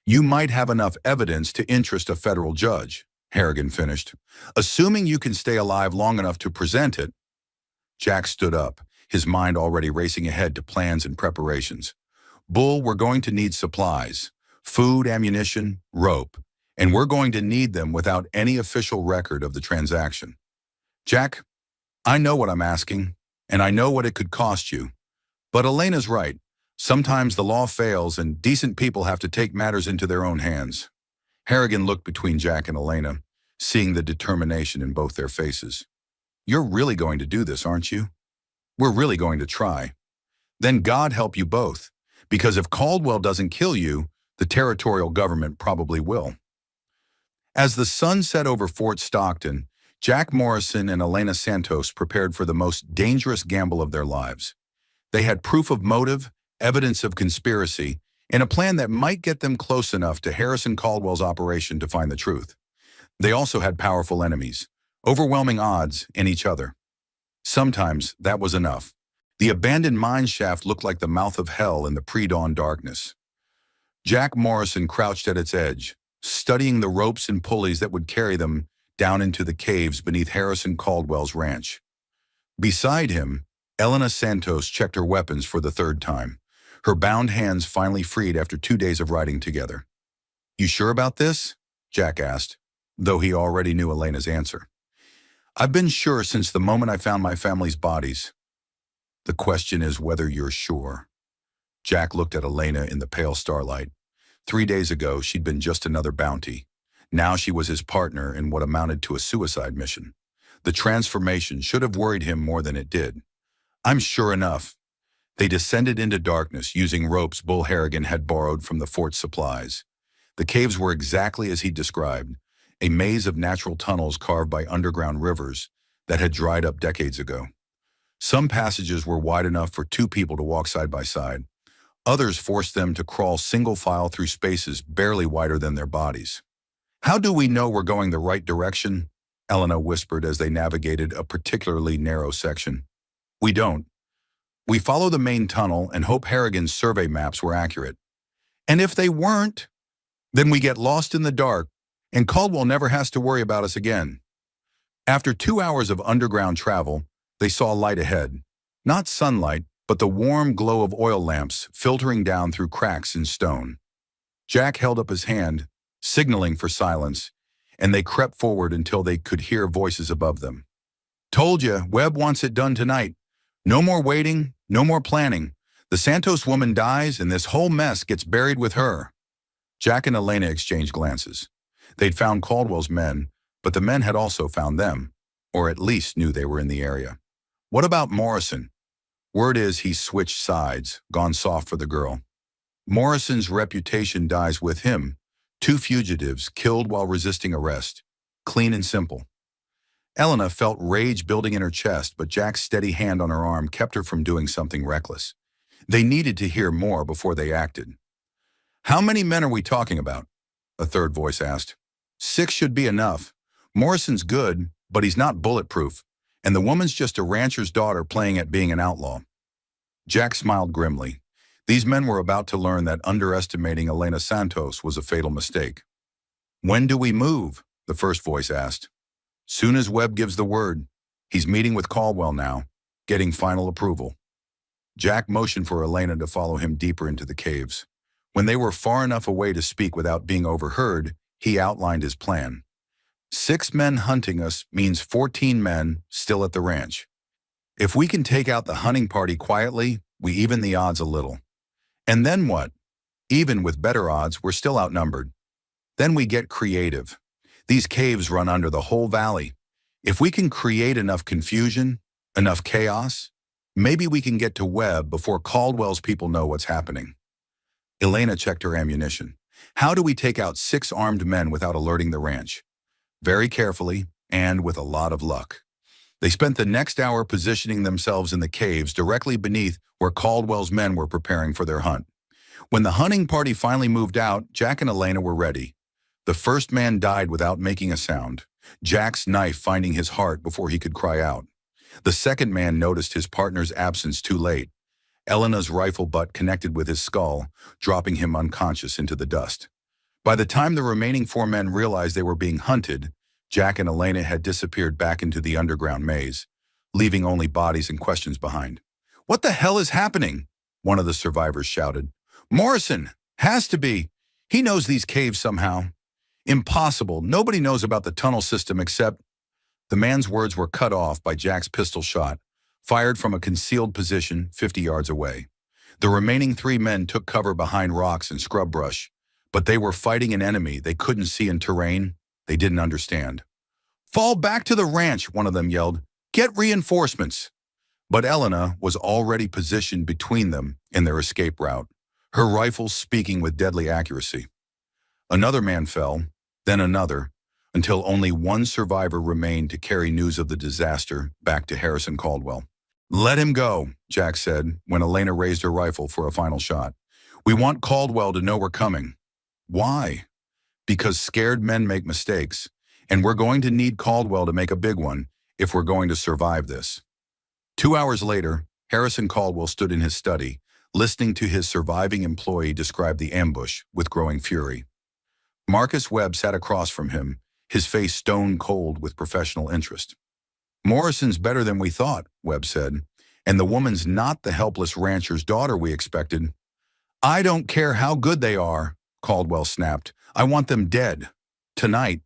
you might have enough evidence to interest a federal judge, Harrigan finished. Assuming you can stay alive long enough to present it. Jack stood up, his mind already racing ahead to plans and preparations. Bull, we're going to need supplies, food, ammunition, rope, and we're going to need them without any official record of the transaction. Jack, I know what I'm asking, and I know what it could cost you. But Elena's right. Sometimes the law fails and decent people have to take matters into their own hands. Harrigan looked between Jack and Elena, seeing the determination in both their faces. You're really going to do this, aren't you? We're really going to try. Then God help you both, because if Caldwell doesn't kill you, the territorial government probably will. As the sun set over Fort Stockton, Jack Morrison and Elena Santos prepared for the most dangerous gamble of their lives. They had proof of motive, evidence of conspiracy, and a plan that might get them close enough to Harrison Caldwell's operation to find the truth. They also had powerful enemies, Overwhelming odds in each other. Sometimes that was enough. The abandoned mine shaft looked like the mouth of hell in the pre-dawn darkness. Jack Morrison crouched at its edge, studying the ropes and pulleys that would carry them down into the caves beneath Harrison Caldwell's ranch. Beside him, Elena Santos checked her weapons for the third time, her bound hands finally freed after 2 days of riding together. "You sure about this?" Jack asked, though he already knew Elena's answer. "I've been sure since the moment I found my family's bodies." "The question is whether you're sure." Jack looked at Elena in the pale starlight. 3 days ago, she'd been just another bounty. Now she was his partner in what amounted to a suicide mission. The transformation should have worried him more than it did. "I'm sure enough." They descended into darkness using ropes Bull Harrigan had borrowed from the fort's supplies. The caves were exactly as he described, a maze of natural tunnels carved by underground rivers that had dried up decades ago. Some passages were wide enough for 2 people to walk side by side. Others forced them to crawl single file through spaces barely wider than their bodies. "How do we know we're going the right direction?" Elena whispered as they navigated a particularly narrow section. "We don't. We follow the main tunnel and hope Harrigan's survey maps were accurate. And if they weren't, then we get lost in the dark, and Caldwell never has to worry about us again." After 2 hours of underground travel, they saw light ahead. Not sunlight, but the warm glow of oil lamps filtering down through cracks in stone. Jack held up his hand, signaling for silence, and they crept forward until they could hear voices above them. "Told you, Webb wants it done tonight. No more waiting, no more planning. The Santos woman dies, and this whole mess gets buried with her." Jack and Elena exchanged glances. They'd found Caldwell's men, but the men had also found them, or at least knew they were in the area. "What about Morrison?" Word is he's switched sides, gone soft for the girl. Morrison's reputation dies with him. 2 fugitives killed while resisting arrest. Clean and simple. Elena felt rage building in her chest, but Jack's steady hand on her arm kept her from doing something reckless. They needed to hear more before they acted. "How many men are we talking about?" a third voice asked. 6 should be enough. Morrison's good, but he's not bulletproof, and the woman's just a rancher's daughter playing at being an outlaw. Jack smiled grimly. These men were about to learn that underestimating Elena Santos was a fatal mistake. "When do we move?" the first voice asked. "Soon as Webb gives the word. He's meeting with Caldwell now, getting final approval." Jack motioned for Elena to follow him deeper into the caves. When they were far enough away to speak without being overheard, he outlined his plan. 6 men hunting us means 14 men still at the ranch. If we can take out the hunting party quietly, we even the odds a little. And then what? Even with better odds, we're still outnumbered. Then we get creative. These caves run under the whole valley. If we can create enough confusion, enough chaos, maybe we can get to Webb before Caldwell's people know what's happening. Elena checked her ammunition. "How do we take out 6 armed men without alerting the ranch?" Very carefully, and with a lot of luck. They spent the next hour positioning themselves in the caves directly beneath where Caldwell's men were preparing for their hunt. When the hunting party finally moved out, Jack and Elena were ready. The first man died without making a sound, Jack's knife finding his heart before he could cry out. The second man noticed his partner's absence too late. Elena's rifle butt connected with his skull, dropping him unconscious into the dust. By the time the remaining 4 men realized they were being hunted, Jack and Elena had disappeared back into the underground maze, leaving only bodies and questions behind. "What the hell is happening?" one of the survivors shouted. "Morrison! Has to be! He knows these caves somehow." "Impossible! Nobody knows about the tunnel system except—" The man's words were cut off by Jack's pistol shot, fired from a concealed position 50 yards away. The remaining 3 men took cover behind rocks and scrub brush, but they were fighting an enemy they couldn't see in terrain they didn't understand. "Fall back to the ranch," one of them yelled. "Get reinforcements." But Elena was already positioned between them in their escape route, her rifle speaking with deadly accuracy. Another man fell, then another, until only 1 survivor remained to carry news of the disaster back to Harrison Caldwell. "Let him go," Jack said when Elena raised her rifle for a final shot. "We want Caldwell to know we're coming." "Why?" "Because scared men make mistakes. And we're going to need Caldwell to make a big one if we're going to survive this. 2 hours later, Harrison Caldwell stood in his study, listening to his surviving employee describe the ambush with growing fury. Marcus Webb sat across from him, his face stone cold with professional interest. "Morrison's better than we thought," Webb said, "and the woman's not the helpless rancher's daughter we expected." "I don't care how good they are," Caldwell snapped. "I want them dead. Tonight."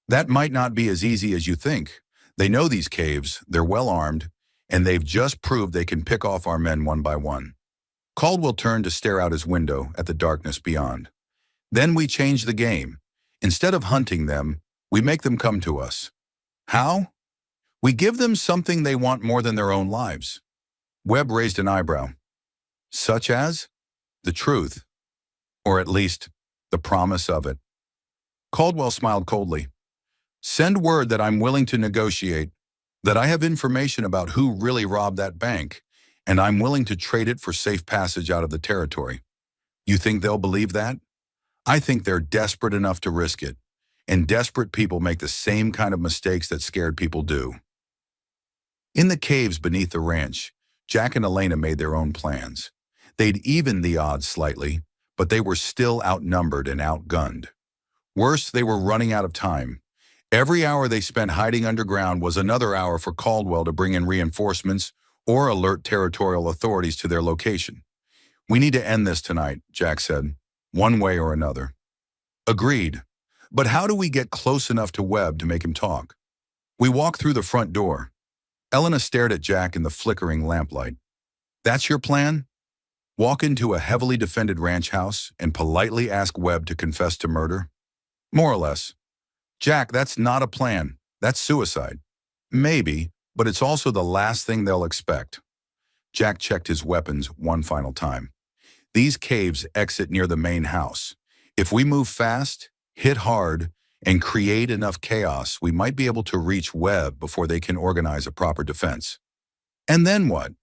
"That might not be as easy as you think. They know these caves, they're well armed, and they've just proved they can pick off our men one by one." Caldwell turned to stare out his window at the darkness beyond. "Then we change the game. Instead of hunting them, we make them come to us. How? We give them something they want more than their own lives." Webb raised an eyebrow. "Such as?" "The truth. Or at least, the promise of it." Caldwell smiled coldly. "Send word that I'm willing to negotiate, that I have information about who really robbed that bank, and I'm willing to trade it for safe passage out of the territory. You think they'll believe that? I think they're desperate enough to risk it, and desperate people make the same kind of mistakes that scared people do." In the caves beneath the ranch, Jack and Elena made their own plans. They'd evened the odds slightly, but they were still outnumbered and outgunned. Worse, they were running out of time. Every hour they spent hiding underground was another hour for Caldwell to bring in reinforcements or alert territorial authorities to their location. "We need to end this tonight," Jack said, "one way or another." "Agreed. But how do we get close enough to Webb to make him talk?" "We walk through the front door." Elena stared at Jack in the flickering lamplight. "That's your plan? Walk into a heavily defended ranch house and politely ask Webb to confess to murder?" "More or less." "Jack, that's not a plan. That's suicide." "Maybe, but it's also the last thing they'll expect." Jack checked his weapons one final time. "These caves exit near the main house. If we move fast, hit hard, and create enough chaos, we might be able to reach Webb before they can organize a proper defense." "And then what?"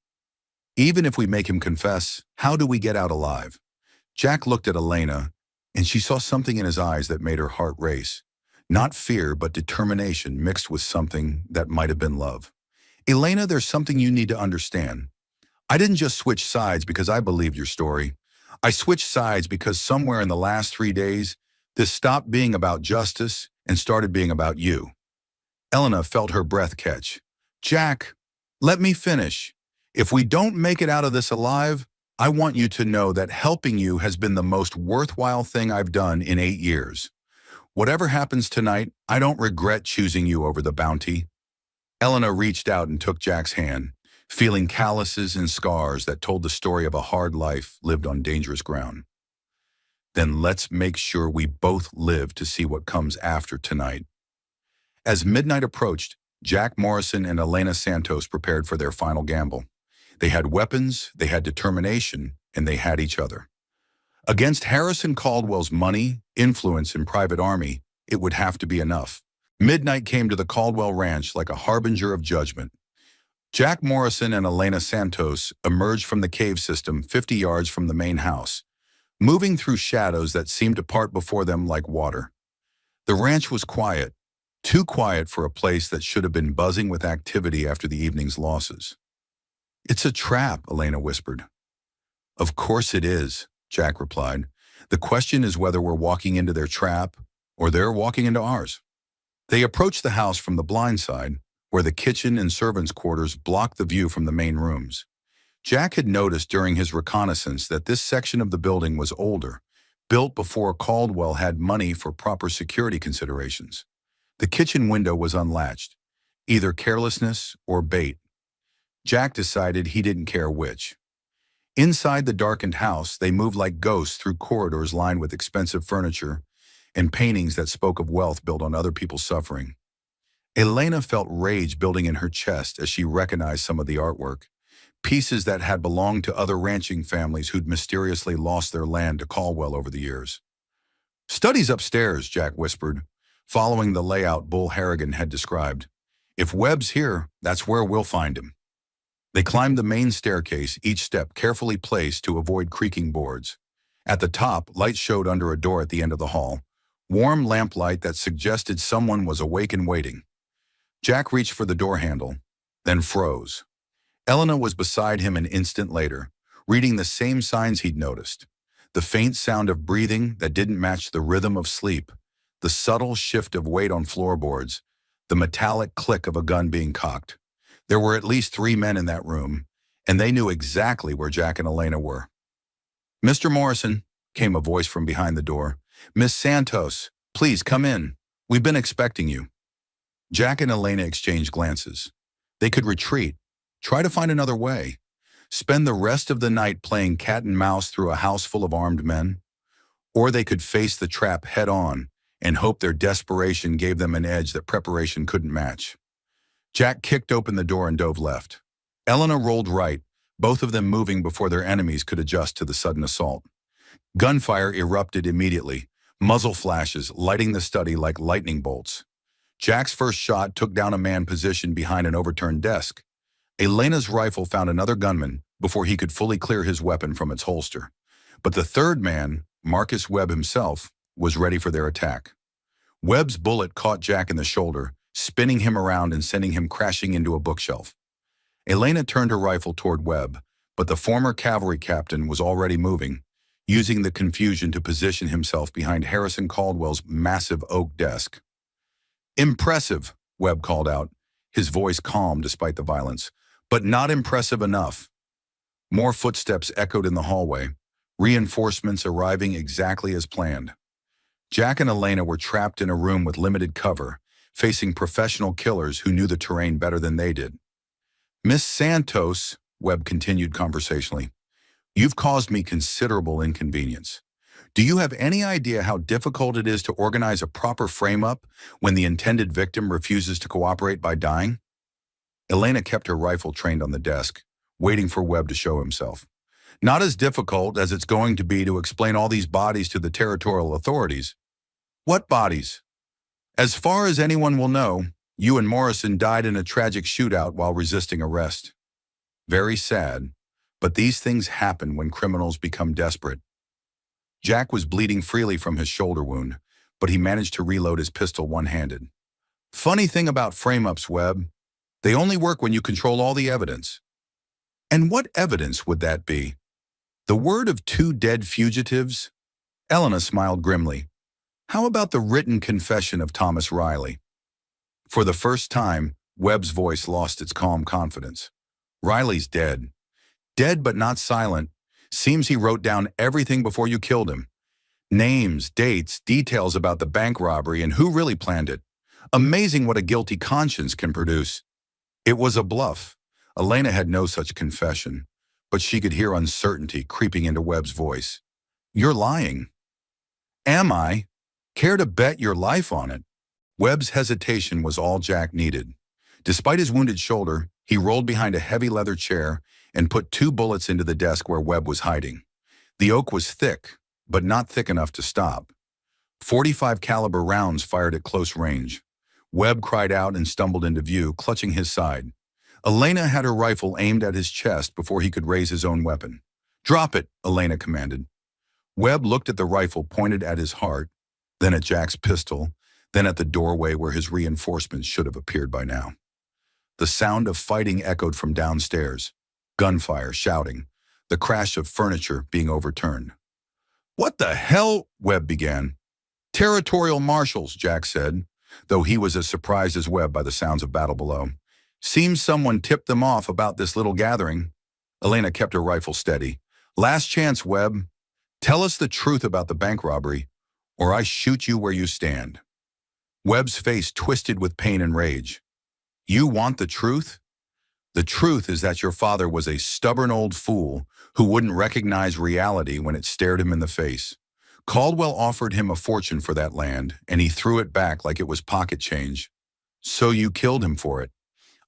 "Even if we make him confess, how do we get out alive?" Jack looked at Elena, and she saw something in his eyes that made her heart race. Not fear, but determination mixed with something that might have been love. "Elena, there's something you need to understand. I didn't just switch sides because I believed your story. I switched sides because somewhere in the last 3 days, this stopped being about justice and started being about you." Elena felt her breath catch. "Jack, let me finish. If we don't make it out of this alive, I want you to know that helping you has been the most worthwhile thing I've done in 8 years. Whatever happens tonight, I don't regret choosing you over the bounty." Elena reached out and took Jack's hand, feeling calluses and scars that told the story of a hard life lived on dangerous ground. "Then let's make sure we both live to see what comes after tonight." As midnight approached, Jack Morrison and Elena Santos prepared for their final gamble. They had weapons, they had determination, and they had each other. Against Harrison Caldwell's money, influence, and private army, it would have to be enough. Midnight came to the Caldwell Ranch like a harbinger of judgment. Jack Morrison and Elena Santos emerged from the cave system 50 yards from the main house, moving through shadows that seemed to part before them like water. The ranch was quiet, too quiet for a place that should have been buzzing with activity after the evening's losses. "It's a trap," Elena whispered. "Of course it is," Jack replied. "The question is whether we're walking into their trap or they're walking into ours." They approached the house from the blind side, where the kitchen and servants' quarters blocked the view from the main rooms. Jack had noticed during his reconnaissance that this section of the building was older, built before Caldwell had money for proper security considerations. The kitchen window was unlatched, either carelessness or bait. Jack decided he didn't care which. Inside the darkened house, they moved like ghosts through corridors lined with expensive furniture and paintings that spoke of wealth built on other people's suffering. Elena felt rage building in her chest as she recognized some of the artwork, pieces that had belonged to other ranching families who'd mysteriously lost their land to Caldwell over the years. "Study's upstairs," Jack whispered, following the layout Bull Harrigan had described. "If Webb's here, that's where we'll find him." They climbed the main staircase, each step carefully placed to avoid creaking boards. At the top, light showed under a door at the end of the hall, warm lamplight that suggested someone was awake and waiting. Jack reached for the door handle, then froze. Elena was beside him an instant later, reading the same signs he'd noticed. The faint sound of breathing that didn't match the rhythm of sleep, the subtle shift of weight on floorboards, the metallic click of a gun being cocked. There were at least 3 men in that room, and they knew exactly where Jack and Elena were. "Mr. Morrison," came a voice from behind the door. "Miss Santos, please come in. We've been expecting you." Jack and Elena exchanged glances. They could retreat, try to find another way, spend the rest of the night playing cat and mouse through a house full of armed men, or they could face the trap head-on and hope their desperation gave them an edge that preparation couldn't match. Jack kicked open the door and dove left. Elena rolled right, both of them moving before their enemies could adjust to the sudden assault. Gunfire erupted immediately, muzzle flashes lighting the study like lightning bolts. Jack's first shot took down a man positioned behind an overturned desk. Elena's rifle found another gunman before he could fully clear his weapon from its holster. But the third man, Marcus Webb himself, was ready for their attack. Webb's bullet caught Jack in the shoulder, spinning him around and sending him crashing into a bookshelf. Elena turned her rifle toward Webb, but the former cavalry captain was already moving, using the confusion to position himself behind Harrison Caldwell's massive oak desk. "Impressive," Webb called out, his voice calm despite the violence, "but not impressive enough." More footsteps echoed in the hallway, reinforcements arriving exactly as planned. Jack and Elena were trapped in a room with limited cover, facing professional killers who knew the terrain better than they did. "Miss Santos," Webb continued conversationally, "you've caused me considerable inconvenience. Do you have any idea how difficult it is to organize a proper frame-up when the intended victim refuses to cooperate by dying?" Elena kept her rifle trained on the desk, waiting for Webb to show himself. "Not as difficult as it's going to be to explain all these bodies to the territorial authorities." "What bodies?" "As far as anyone will know, you and Morrison died in a tragic shootout while resisting arrest. Very sad, but these things happen when criminals become desperate." Jack was bleeding freely from his shoulder wound, but he managed to reload his pistol one-handed. "Funny thing about frame-ups, Webb. They only work when you control all the evidence." "And what evidence would that be? The word of 2 dead fugitives?" Elena smiled grimly. "How about the written confession of Thomas Riley?" For the first time, Webb's voice lost its calm confidence. "Riley's dead. Dead but not silent. Seems he wrote down everything before you killed him. Names, dates, details about the bank robbery and who really planned it. Amazing what a guilty conscience can produce." It was a bluff. Elena had no such confession, but she could hear uncertainty creeping into Webb's voice. "You're lying." "Am I? Care to bet your life on it?" Webb's hesitation was all Jack needed. Despite his wounded shoulder, he rolled behind a heavy leather chair and put 2 bullets into the desk where Webb was hiding. The oak was thick, but not thick enough to stop. 45 caliber rounds fired at close range. Webb cried out and stumbled into view, clutching his side. Elena had her rifle aimed at his chest before he could raise his own weapon. "Drop it," Elena commanded. Webb looked at the rifle pointed at his heart, then at Jack's pistol, then at the doorway where his reinforcements should have appeared by now. The sound of fighting echoed from downstairs. Gunfire, shouting, the crash of furniture being overturned. "What the hell?" Webb began. "Territorial marshals," Jack said, though he was as surprised as Webb by the sounds of battle below. "Seems someone tipped them off about this little gathering." Elena kept her rifle steady. "Last chance, Webb. Tell us the truth about the bank robbery, or I shoot you where you stand." Webb's face twisted with pain and rage. "You want the truth? The truth is that your father was a stubborn old fool who wouldn't recognize reality when it stared him in the face. Caldwell offered him a fortune for that land, and he threw it back like it was pocket change. So you killed him for it.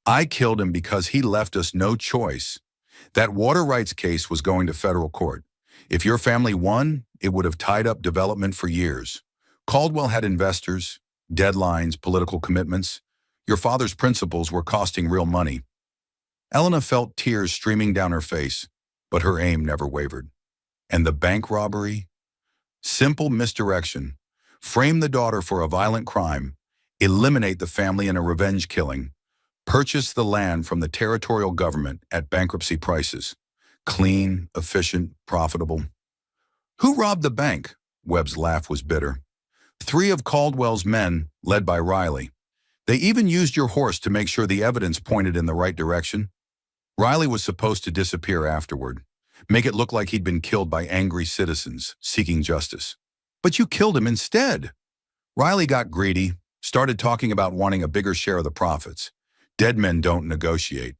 I killed him because he left us no choice. That water rights case was going to federal court. If your family won, it would have tied up development for years. Caldwell had investors, deadlines, political commitments. Your father's principles were costing real money." Elena felt tears streaming down her face, but her aim never wavered. And the bank robbery? Simple misdirection. frame the daughter for a violent crime, eliminate the family in a revenge killing, purchase the land from the territorial government at bankruptcy prices. Clean, efficient, profitable. Who robbed the bank? Webb's laugh was bitter. 3 of Caldwell's men, led by Riley. They even used your horse to make sure the evidence pointed in the right direction. Riley was supposed to disappear afterward, make it look like he'd been killed by angry citizens seeking justice. But you killed him instead. Riley got greedy, started talking about wanting a bigger share of the profits. Dead men don't negotiate.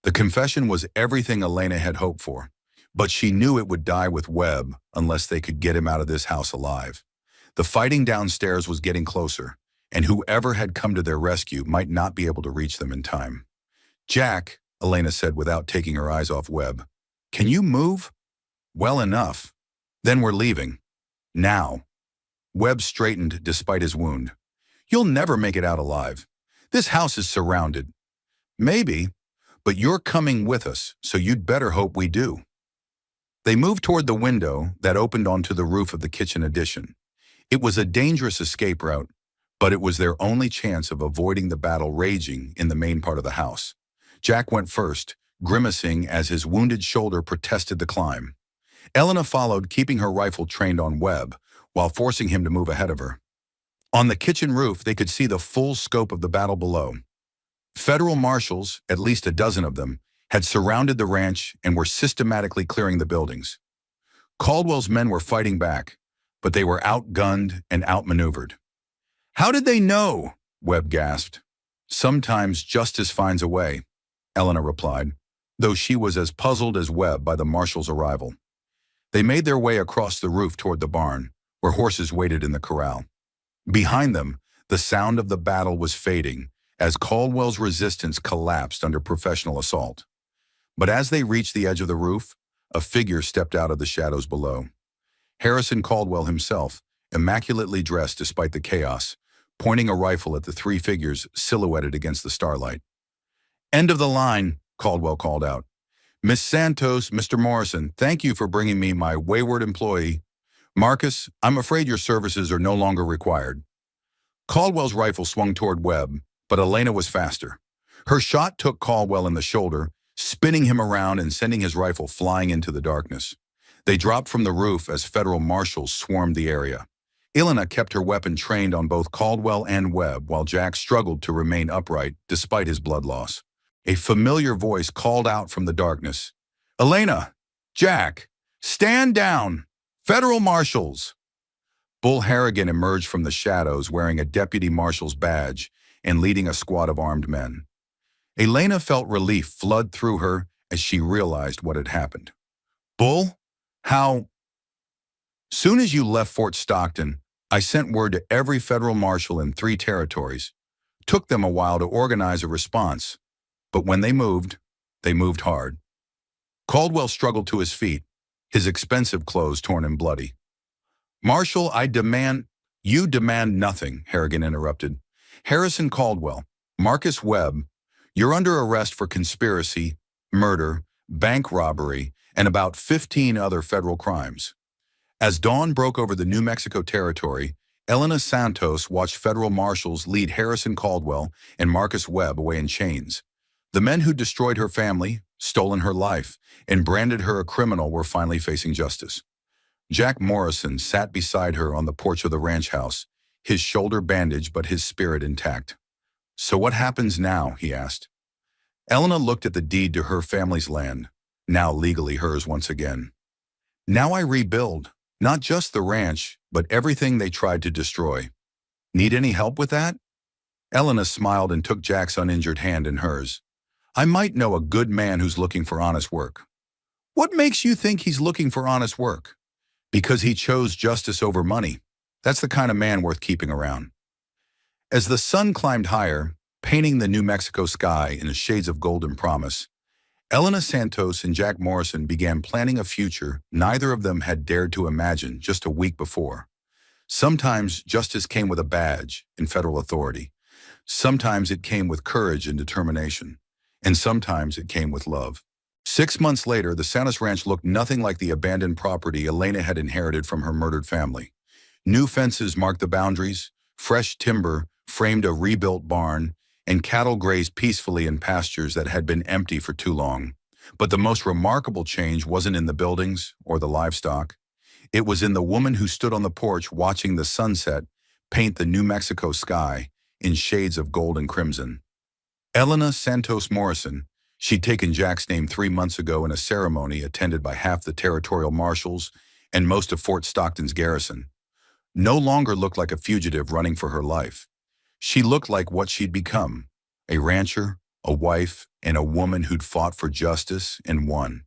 The confession was everything Elena had hoped for, but she knew it would die with Webb unless they could get him out of this house alive. The fighting downstairs was getting closer, and whoever had come to their rescue might not be able to reach them in time. "Jack," Elena said without taking her eyes off Webb, "can you move?" "Well enough. Then we're leaving. Now." Webb straightened despite his wound. "You'll never make it out alive. This house is surrounded." "Maybe, but you're coming with us, so you'd better hope we do." They moved toward the window that opened onto the roof of the kitchen addition. It was a dangerous escape route, but it was their only chance of avoiding the battle raging in the main part of the house. Jack went first, grimacing as his wounded shoulder protested the climb. Elena followed, keeping her rifle trained on Webb, while forcing him to move ahead of her. On the kitchen roof, they could see the full scope of the battle below. Federal marshals, at least a dozen of them, had surrounded the ranch and were systematically clearing the buildings. Caldwell's men were fighting back, but they were outgunned and outmaneuvered. "How did they know?" Webb gasped. "Sometimes justice finds a way," Elena replied, though she was as puzzled as Webb by the marshal's arrival. They made their way across the roof toward the barn, where horses waited in the corral. Behind them, the sound of the battle was fading as Caldwell's resistance collapsed under professional assault. But as they reached the edge of the roof, a figure stepped out of the shadows below. Harrison Caldwell himself, immaculately dressed despite the chaos, pointing a rifle at the 3 figures silhouetted against the starlight. "End of the line," Caldwell called out. "Miss Santos, Mr. Morrison, thank you for bringing me my wayward employee. Marcus, I'm afraid your services are no longer required." Caldwell's rifle swung toward Webb, but Elena was faster. Her shot took Caldwell in the shoulder, spinning him around and sending his rifle flying into the darkness. They dropped from the roof as federal marshals swarmed the area. Elena kept her weapon trained on both Caldwell and Webb while Jack struggled to remain upright despite his blood loss. A familiar voice called out from the darkness, "Elena! Jack! Stand down! Federal marshals!" Bull Harrigan emerged from the shadows wearing a deputy marshal's badge and leading a squad of armed men. Elena felt relief flood through her as she realized what had happened. "Bull, how?" "Soon as you left Fort Stockton, I sent word to every federal marshal in 3 territories. Took them a while to organize a response, but when they moved hard." Caldwell struggled to his feet, his expensive clothes torn and bloody. "Marshal, You demand nothing," Harrigan interrupted. "Harrison Caldwell, Marcus Webb, you're under arrest for conspiracy, murder, bank robbery, and about 15 other federal crimes." As dawn broke over the New Mexico territory, Elena Santos watched federal marshals lead Harrison Caldwell and Marcus Webb away in chains. The men who destroyed her family, stolen her life, and branded her a criminal were finally facing justice. Jack Morrison sat beside her on the porch of the ranch house, his shoulder bandaged but his spirit intact. "So what happens now?" he asked. Elena looked at the deed to her family's land, now legally hers once again. "Now I rebuild. Not just the ranch, but everything they tried to destroy. Need any help with that?" Elena smiled and took Jack's uninjured hand in hers. "I might know a good man who's looking for honest work." "What makes you think he's looking for honest work?" "Because he chose justice over money. That's the kind of man worth keeping around." As the sun climbed higher, painting the New Mexico sky in shades of golden promise, Elena Santos and Jack Morrison began planning a future neither of them had dared to imagine just a week before. Sometimes justice came with a badge and federal authority. Sometimes it came with courage and determination. And sometimes it came with love. 6 months later, the Santos Ranch looked nothing like the abandoned property Elena had inherited from her murdered family. New fences marked the boundaries, fresh timber framed a rebuilt barn, and cattle grazed peacefully in pastures that had been empty for too long. But the most remarkable change wasn't in the buildings or the livestock. It was in the woman who stood on the porch watching the sunset paint the New Mexico sky in shades of gold and crimson. Elena Santos Morrison, she'd taken Jack's name 3 months ago in a ceremony attended by half the territorial marshals and most of Fort Stockton's garrison, no longer looked like a fugitive running for her life. She looked like what she'd become, a rancher, a wife, and a woman who'd fought for justice and won.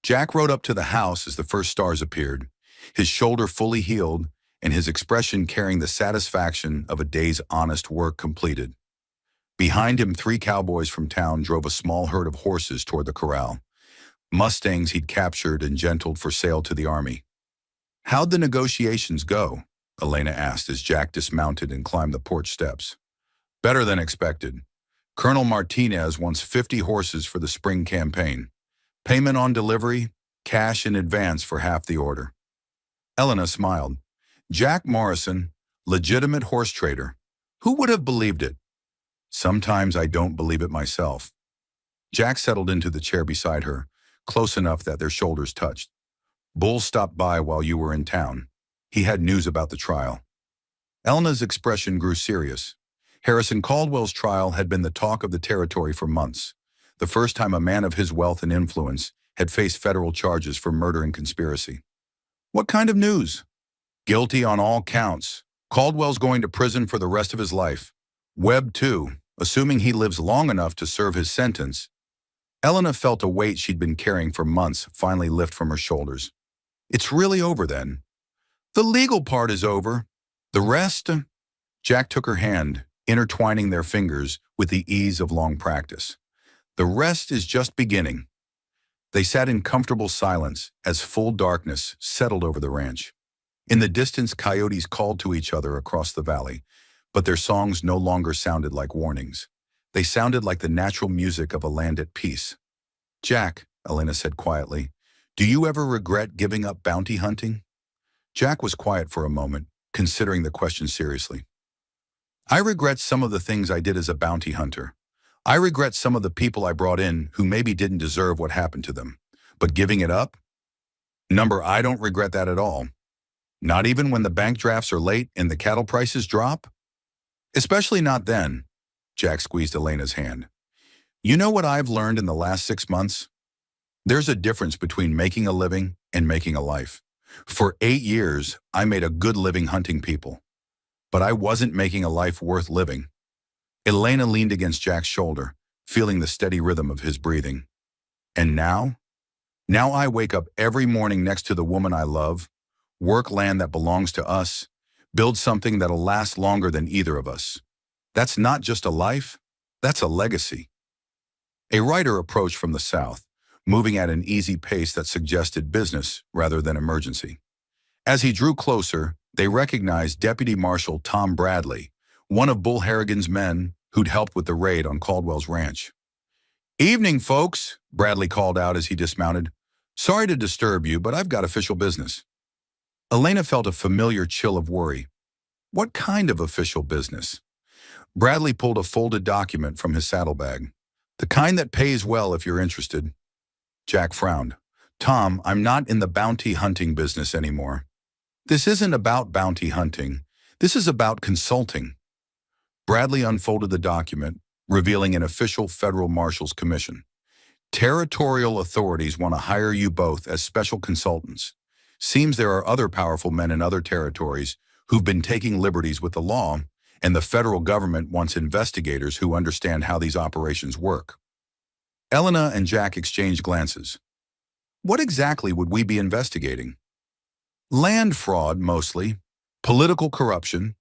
Jack rode up to the house as the first stars appeared, his shoulder fully healed and his expression carrying the satisfaction of a day's honest work completed. Behind him, 3 cowboys from town drove a small herd of horses toward the corral, Mustangs he'd captured and gentled for sale to the army. "How'd the negotiations go?" Elena asked as Jack dismounted and climbed the porch steps. "Better than expected. Colonel Martinez wants 50 horses for the spring campaign. Payment on delivery, cash in advance for half the order." Elena smiled. Jack Morrison, legitimate horse trader. Who would have believed it? Sometimes I don't believe it myself. Jack settled into the chair beside her, close enough that their shoulders touched. "Bull stopped by while you were in town. He had news about the trial." Elena's expression grew serious. Harrison Caldwell's trial had been the talk of the territory for months, the first time a man of his wealth and influence had faced federal charges for murder and conspiracy. "What kind of news?" "Guilty on all counts. Caldwell's going to prison for the rest of his life. Webb too, assuming he lives long enough to serve his sentence." Elena felt a weight she'd been carrying for months finally lift from her shoulders. "It's really over then?" "The legal part is over. The rest—" Jack took her hand, intertwining their fingers with the ease of long practice. "The rest is just beginning." They sat in comfortable silence as full darkness settled over the ranch. In the distance, coyotes called to each other across the valley, but their songs no longer sounded like warnings. They sounded like the natural music of a land at peace. "Jack," Elena said quietly, "do you ever regret giving up bounty hunting?" Jack was quiet for a moment, considering the question seriously. "I regret some of the things I did as a bounty hunter. I regret some of the people I brought in who maybe didn't deserve what happened to them. But giving it up? I don't regret that at all. Not even when the bank drafts are late and the cattle prices drop? Especially not then." Jack squeezed Elena's hand. "You know what I've learned in the last 6 months? There's a difference between making a living and making a life. For 8 years, I made a good living hunting people. But I wasn't making a life worth living." Elena leaned against Jack's shoulder, feeling the steady rhythm of his breathing. "And now? Now I wake up every morning next to the woman I love, work land that belongs to us, build something that'll last longer than either of us. That's not just a life, that's a legacy." A rider approached from the south, moving at an easy pace that suggested business rather than emergency. As he drew closer, they recognized Deputy Marshal Tom Bradley, one of Bull Harrigan's men who'd helped with the raid on Caldwell's ranch. "Evening, folks," Bradley called out as he dismounted. "Sorry to disturb you, but I've got official business." Elena felt a familiar chill of worry. What kind of official business? Bradley pulled a folded document from his saddlebag. "The kind that pays well if you're interested." Jack frowned. "Tom, I'm not in the bounty hunting business anymore." "This isn't about bounty hunting. This is about consulting." Bradley unfolded the document, revealing an official federal marshal's commission. "Territorial authorities want to hire you both as special consultants. Seems there are other powerful men in other territories who've been taking liberties with the law, and the federal government wants investigators who understand how these operations work." Elena and Jack exchanged glances. "What exactly would we be investigating?" "Land fraud, mostly. Political corruption.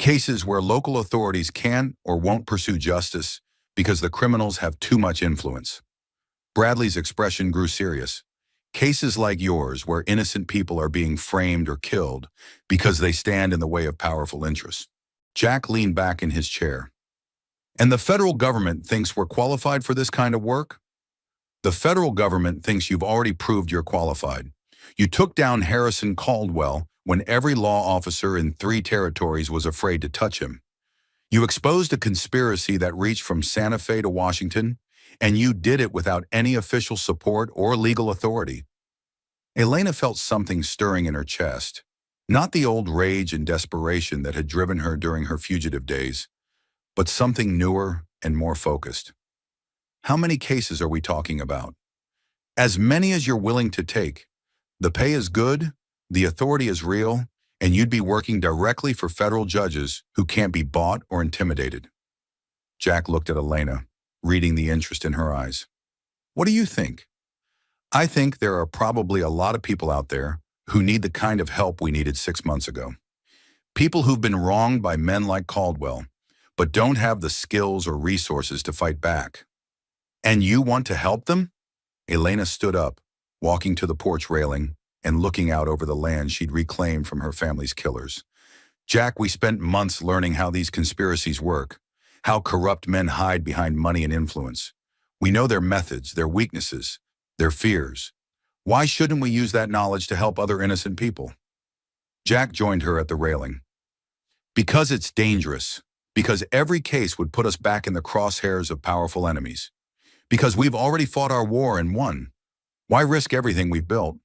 Cases where local authorities can't or won't pursue justice because the criminals have too much influence." Bradley's expression grew serious. "Cases like yours where innocent people are being framed or killed because they stand in the way of powerful interests." Jack leaned back in his chair. "And the federal government thinks we're qualified for this kind of work?" "The federal government thinks you've already proved you're qualified. You took down Harrison Caldwell when every law officer in 3 territories was afraid to touch him. You exposed a conspiracy that reached from Santa Fe to Washington, and you did it without any official support or legal authority. Elena felt something stirring in her chest. Not the old rage and desperation that had driven her during her fugitive days, but something newer and more focused. How many cases are we talking about? As many as you're willing to take. The pay is good, the authority is real, and you'd be working directly for federal judges who can't be bought or intimidated. Jack looked at Elena, reading the interest in her eyes. What do you think? I think there are probably a lot of people out there who need the kind of help we needed 6 months ago. People who've been wronged by men like Caldwell, but don't have the skills or resources to fight back. And you want to help them? Elena stood up, walking to the porch railing and looking out over the land she'd reclaimed from her family's killers. Jack, we spent months learning how these conspiracies work, how corrupt men hide behind money and influence. We know their methods, their weaknesses, their fears. Why shouldn't we use that knowledge to help other innocent people? Jack joined her at the railing. Because it's dangerous. Because every case would put us back in the crosshairs of powerful enemies. Because we've already fought our war and won. Why risk everything we've built?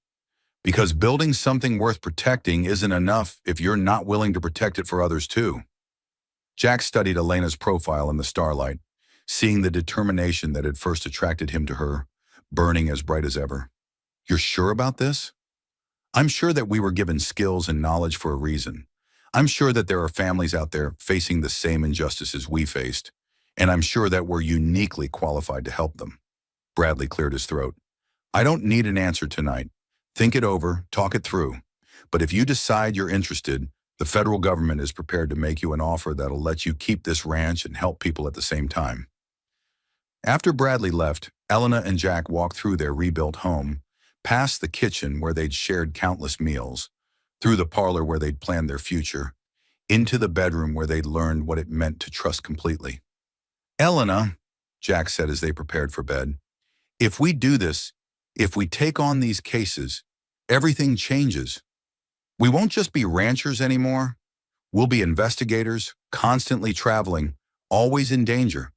Because building something worth protecting isn't enough if you're not willing to protect it for others too. Jack studied Elena's profile in the starlight, seeing the determination that had first attracted him to her, burning as bright as ever. You're sure about this? I'm sure that we were given skills and knowledge for a reason. I'm sure that there are families out there facing the same injustices we faced, and I'm sure that we're uniquely qualified to help them. Bradley cleared his throat. I don't need an answer tonight. Think it over, talk it through. But if you decide you're interested, the federal government is prepared to make you an offer that'll let you keep this ranch and help people at the same time. After Bradley left, Elena and Jack walked through their rebuilt home, past the kitchen where they'd shared countless meals, through the parlor where they'd planned their future, into the bedroom where they'd learned what it meant to trust completely. Elena, Jack said as they prepared for bed, if we do this, if we take on these cases, everything changes. We won't just be ranchers anymore. We'll be investigators, constantly traveling, always in danger.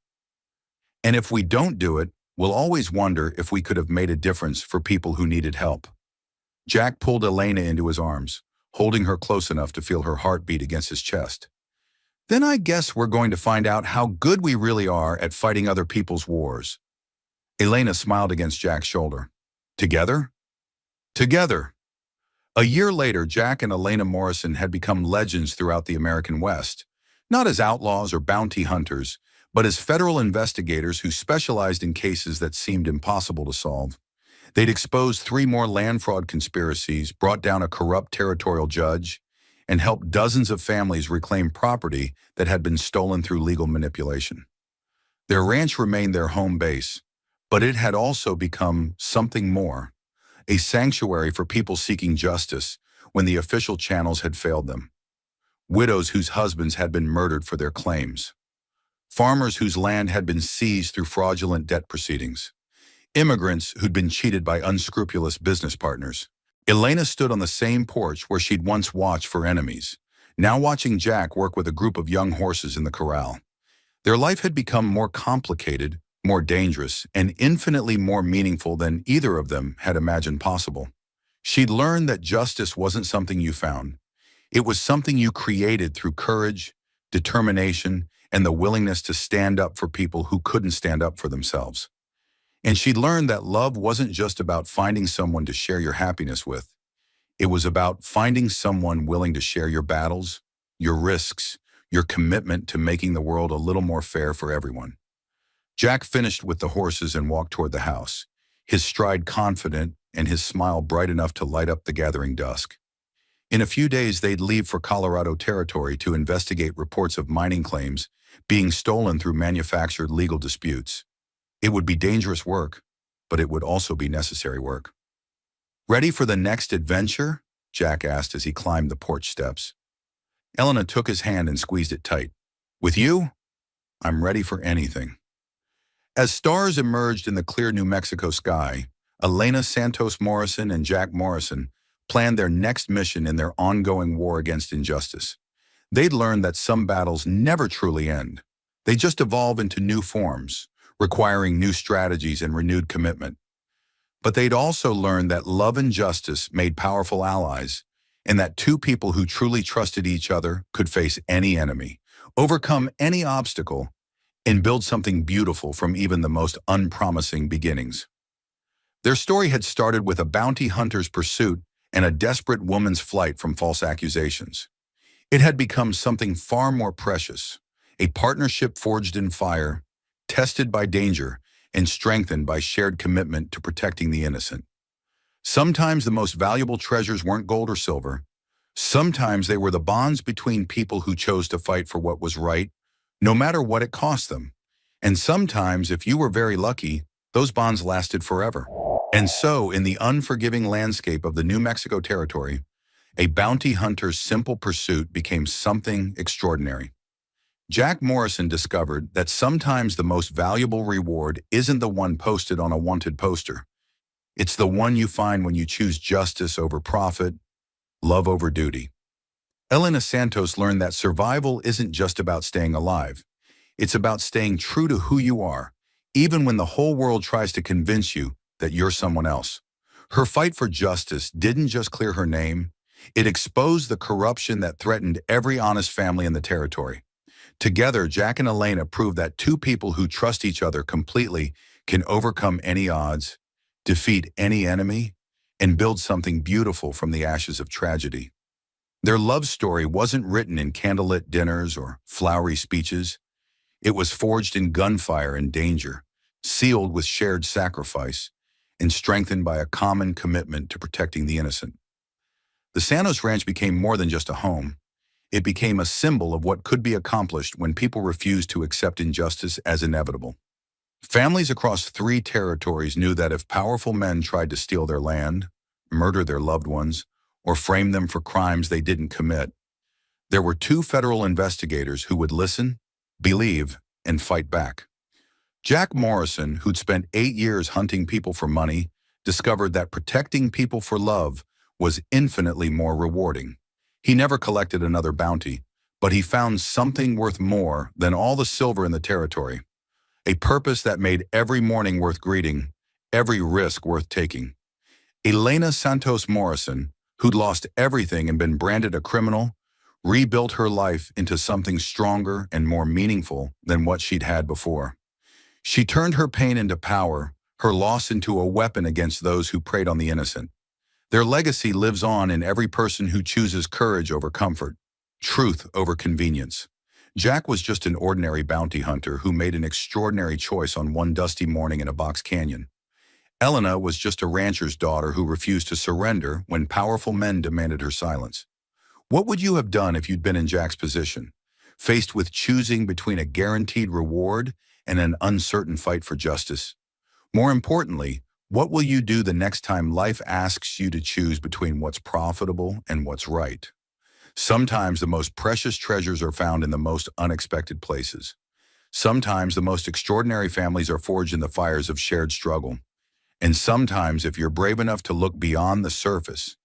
And if we don't do it, we'll always wonder if we could have made a difference for people who needed help. Jack pulled Elena into his arms, holding her close enough to feel her heart beat against his chest. Then I guess we're going to find out how good we really are at fighting other people's wars. Elena smiled against Jack's shoulder. Together? Together. A year later, Jack and Elena Morrison had become legends throughout the American West, not as outlaws or bounty hunters, but as federal investigators who specialized in cases that seemed impossible to solve. They'd exposed 3 more land fraud conspiracies, brought down a corrupt territorial judge, and helped dozens of families reclaim property that had been stolen through legal manipulation. Their ranch remained their home base, but it had also become something more, a sanctuary for people seeking justice when the official channels had failed them. Widows whose husbands had been murdered for their claims. Farmers whose land had been seized through fraudulent debt proceedings. Immigrants who'd been cheated by unscrupulous business partners. Elena stood on the same porch where she'd once watched for enemies, now watching Jack work with a group of young horses in the corral. Their life had become more complicated, more dangerous, and infinitely more meaningful than either of them had imagined possible. She'd learned that justice wasn't something you found. It was something you created through courage, determination, and the willingness to stand up for people who couldn't stand up for themselves. And she'd learned that love wasn't just about finding someone to share your happiness with. It was about finding someone willing to share your battles, your risks, your commitment to making the world a little more fair for everyone. Jack finished with the horses and walked toward the house, his stride confident and his smile bright enough to light up the gathering dusk. In a few days, they'd leave for Colorado Territory to investigate reports of mining claims being stolen through manufactured legal disputes. It would be dangerous work, but it would also be necessary work. Ready for the next adventure? Jack asked as he climbed the porch steps. Elena took his hand and squeezed it tight. With you, I'm ready for anything. As stars emerged in the clear New Mexico sky, Elena Santos Morrison and Jack Morrison planned their next mission in their ongoing war against injustice. They'd learned that some battles never truly end. They just evolve into new forms, requiring new strategies and renewed commitment. But they'd also learned that love and justice made powerful allies, and that two people who truly trusted each other could face any enemy, overcome any obstacle, and build something beautiful from even the most unpromising beginnings. Their story had started with a bounty hunter's pursuit and a desperate woman's flight from false accusations. It had become something far more precious, a partnership forged in fire, tested by danger, and strengthened by shared commitment to protecting the innocent. Sometimes the most valuable treasures weren't gold or silver. Sometimes they were the bonds between people who chose to fight for what was right, no matter what it cost them. And sometimes, if you were very lucky, those bonds lasted forever. And so, in the unforgiving landscape of the New Mexico territory, a bounty hunter's simple pursuit became something extraordinary. Jack Morrison discovered that sometimes the most valuable reward isn't the one posted on a wanted poster. It's the one you find when you choose justice over profit, love over duty. Elena Santos learned that survival isn't just about staying alive. It's about staying true to who you are, even when the whole world tries to convince you that you're someone else. Her fight for justice didn't just clear her name, it exposed the corruption that threatened every honest family in the territory. Together, Jack and Elena proved that two people who trust each other completely can overcome any odds, defeat any enemy, and build something beautiful from the ashes of tragedy. Their love story wasn't written in candlelit dinners or flowery speeches. It was forged in gunfire and danger, sealed with shared sacrifice, and strengthened by a common commitment to protecting the innocent. The Santos Ranch became more than just a home. It became a symbol of what could be accomplished when people refused to accept injustice as inevitable. Families across 3 territories knew that if powerful men tried to steal their land, murder their loved ones, or frame them for crimes they didn't commit, there were 2 federal investigators who would listen, believe, and fight back. Jack Morrison, who'd spent 8 years hunting people for money, discovered that protecting people for love was infinitely more rewarding. He never collected another bounty, but he found something worth more than all the silver in the territory. A purpose that made every morning worth greeting, every risk worth taking. Elena Santos Morrison, who'd lost everything and been branded a criminal, rebuilt her life into something stronger and more meaningful than what she'd had before. She turned her pain into power, her loss into a weapon against those who preyed on the innocent. Their legacy lives on in every person who chooses courage over comfort, truth over convenience. Jack was just an ordinary bounty hunter who made an extraordinary choice on one dusty morning in a box canyon. Elena was just a rancher's daughter who refused to surrender when powerful men demanded her silence. What would you have done if you'd been in Jack's position, faced with choosing between a guaranteed reward and an uncertain fight for justice? More importantly, what will you do the next time life asks you to choose between what's profitable and what's right? Sometimes the most precious treasures are found in the most unexpected places. Sometimes the most extraordinary families are forged in the fires of shared struggle. And sometimes, if you're brave enough to look beyond the surface,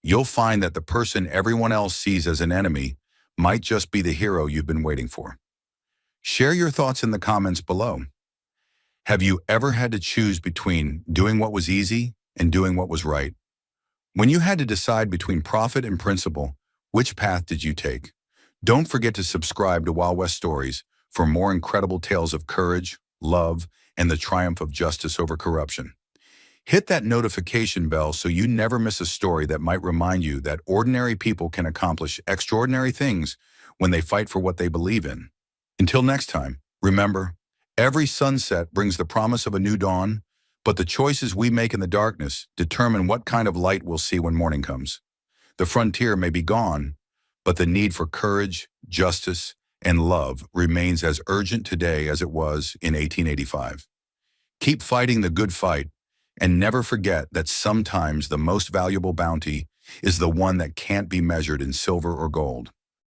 you'll find that the person everyone else sees as an enemy might just be the hero you've been waiting for. Share your thoughts in the comments below. Have you ever had to choose between doing what was easy and doing what was right? When you had to decide between profit and principle, which path did you take? Don't forget to subscribe to Wild West Stories for more incredible tales of courage, love, and the triumph of justice over corruption. Hit that notification bell so you never miss a story that might remind you that ordinary people can accomplish extraordinary things when they fight for what they believe in. Until next time, remember, every sunset brings the promise of a new dawn, but the choices we make in the darkness determine what kind of light we'll see when morning comes. The frontier may be gone, but the need for courage, justice, and love remains as urgent today as it was in 1885. Keep fighting the good fight, and never forget that sometimes the most valuable bounty is the one that can't be measured in silver or gold.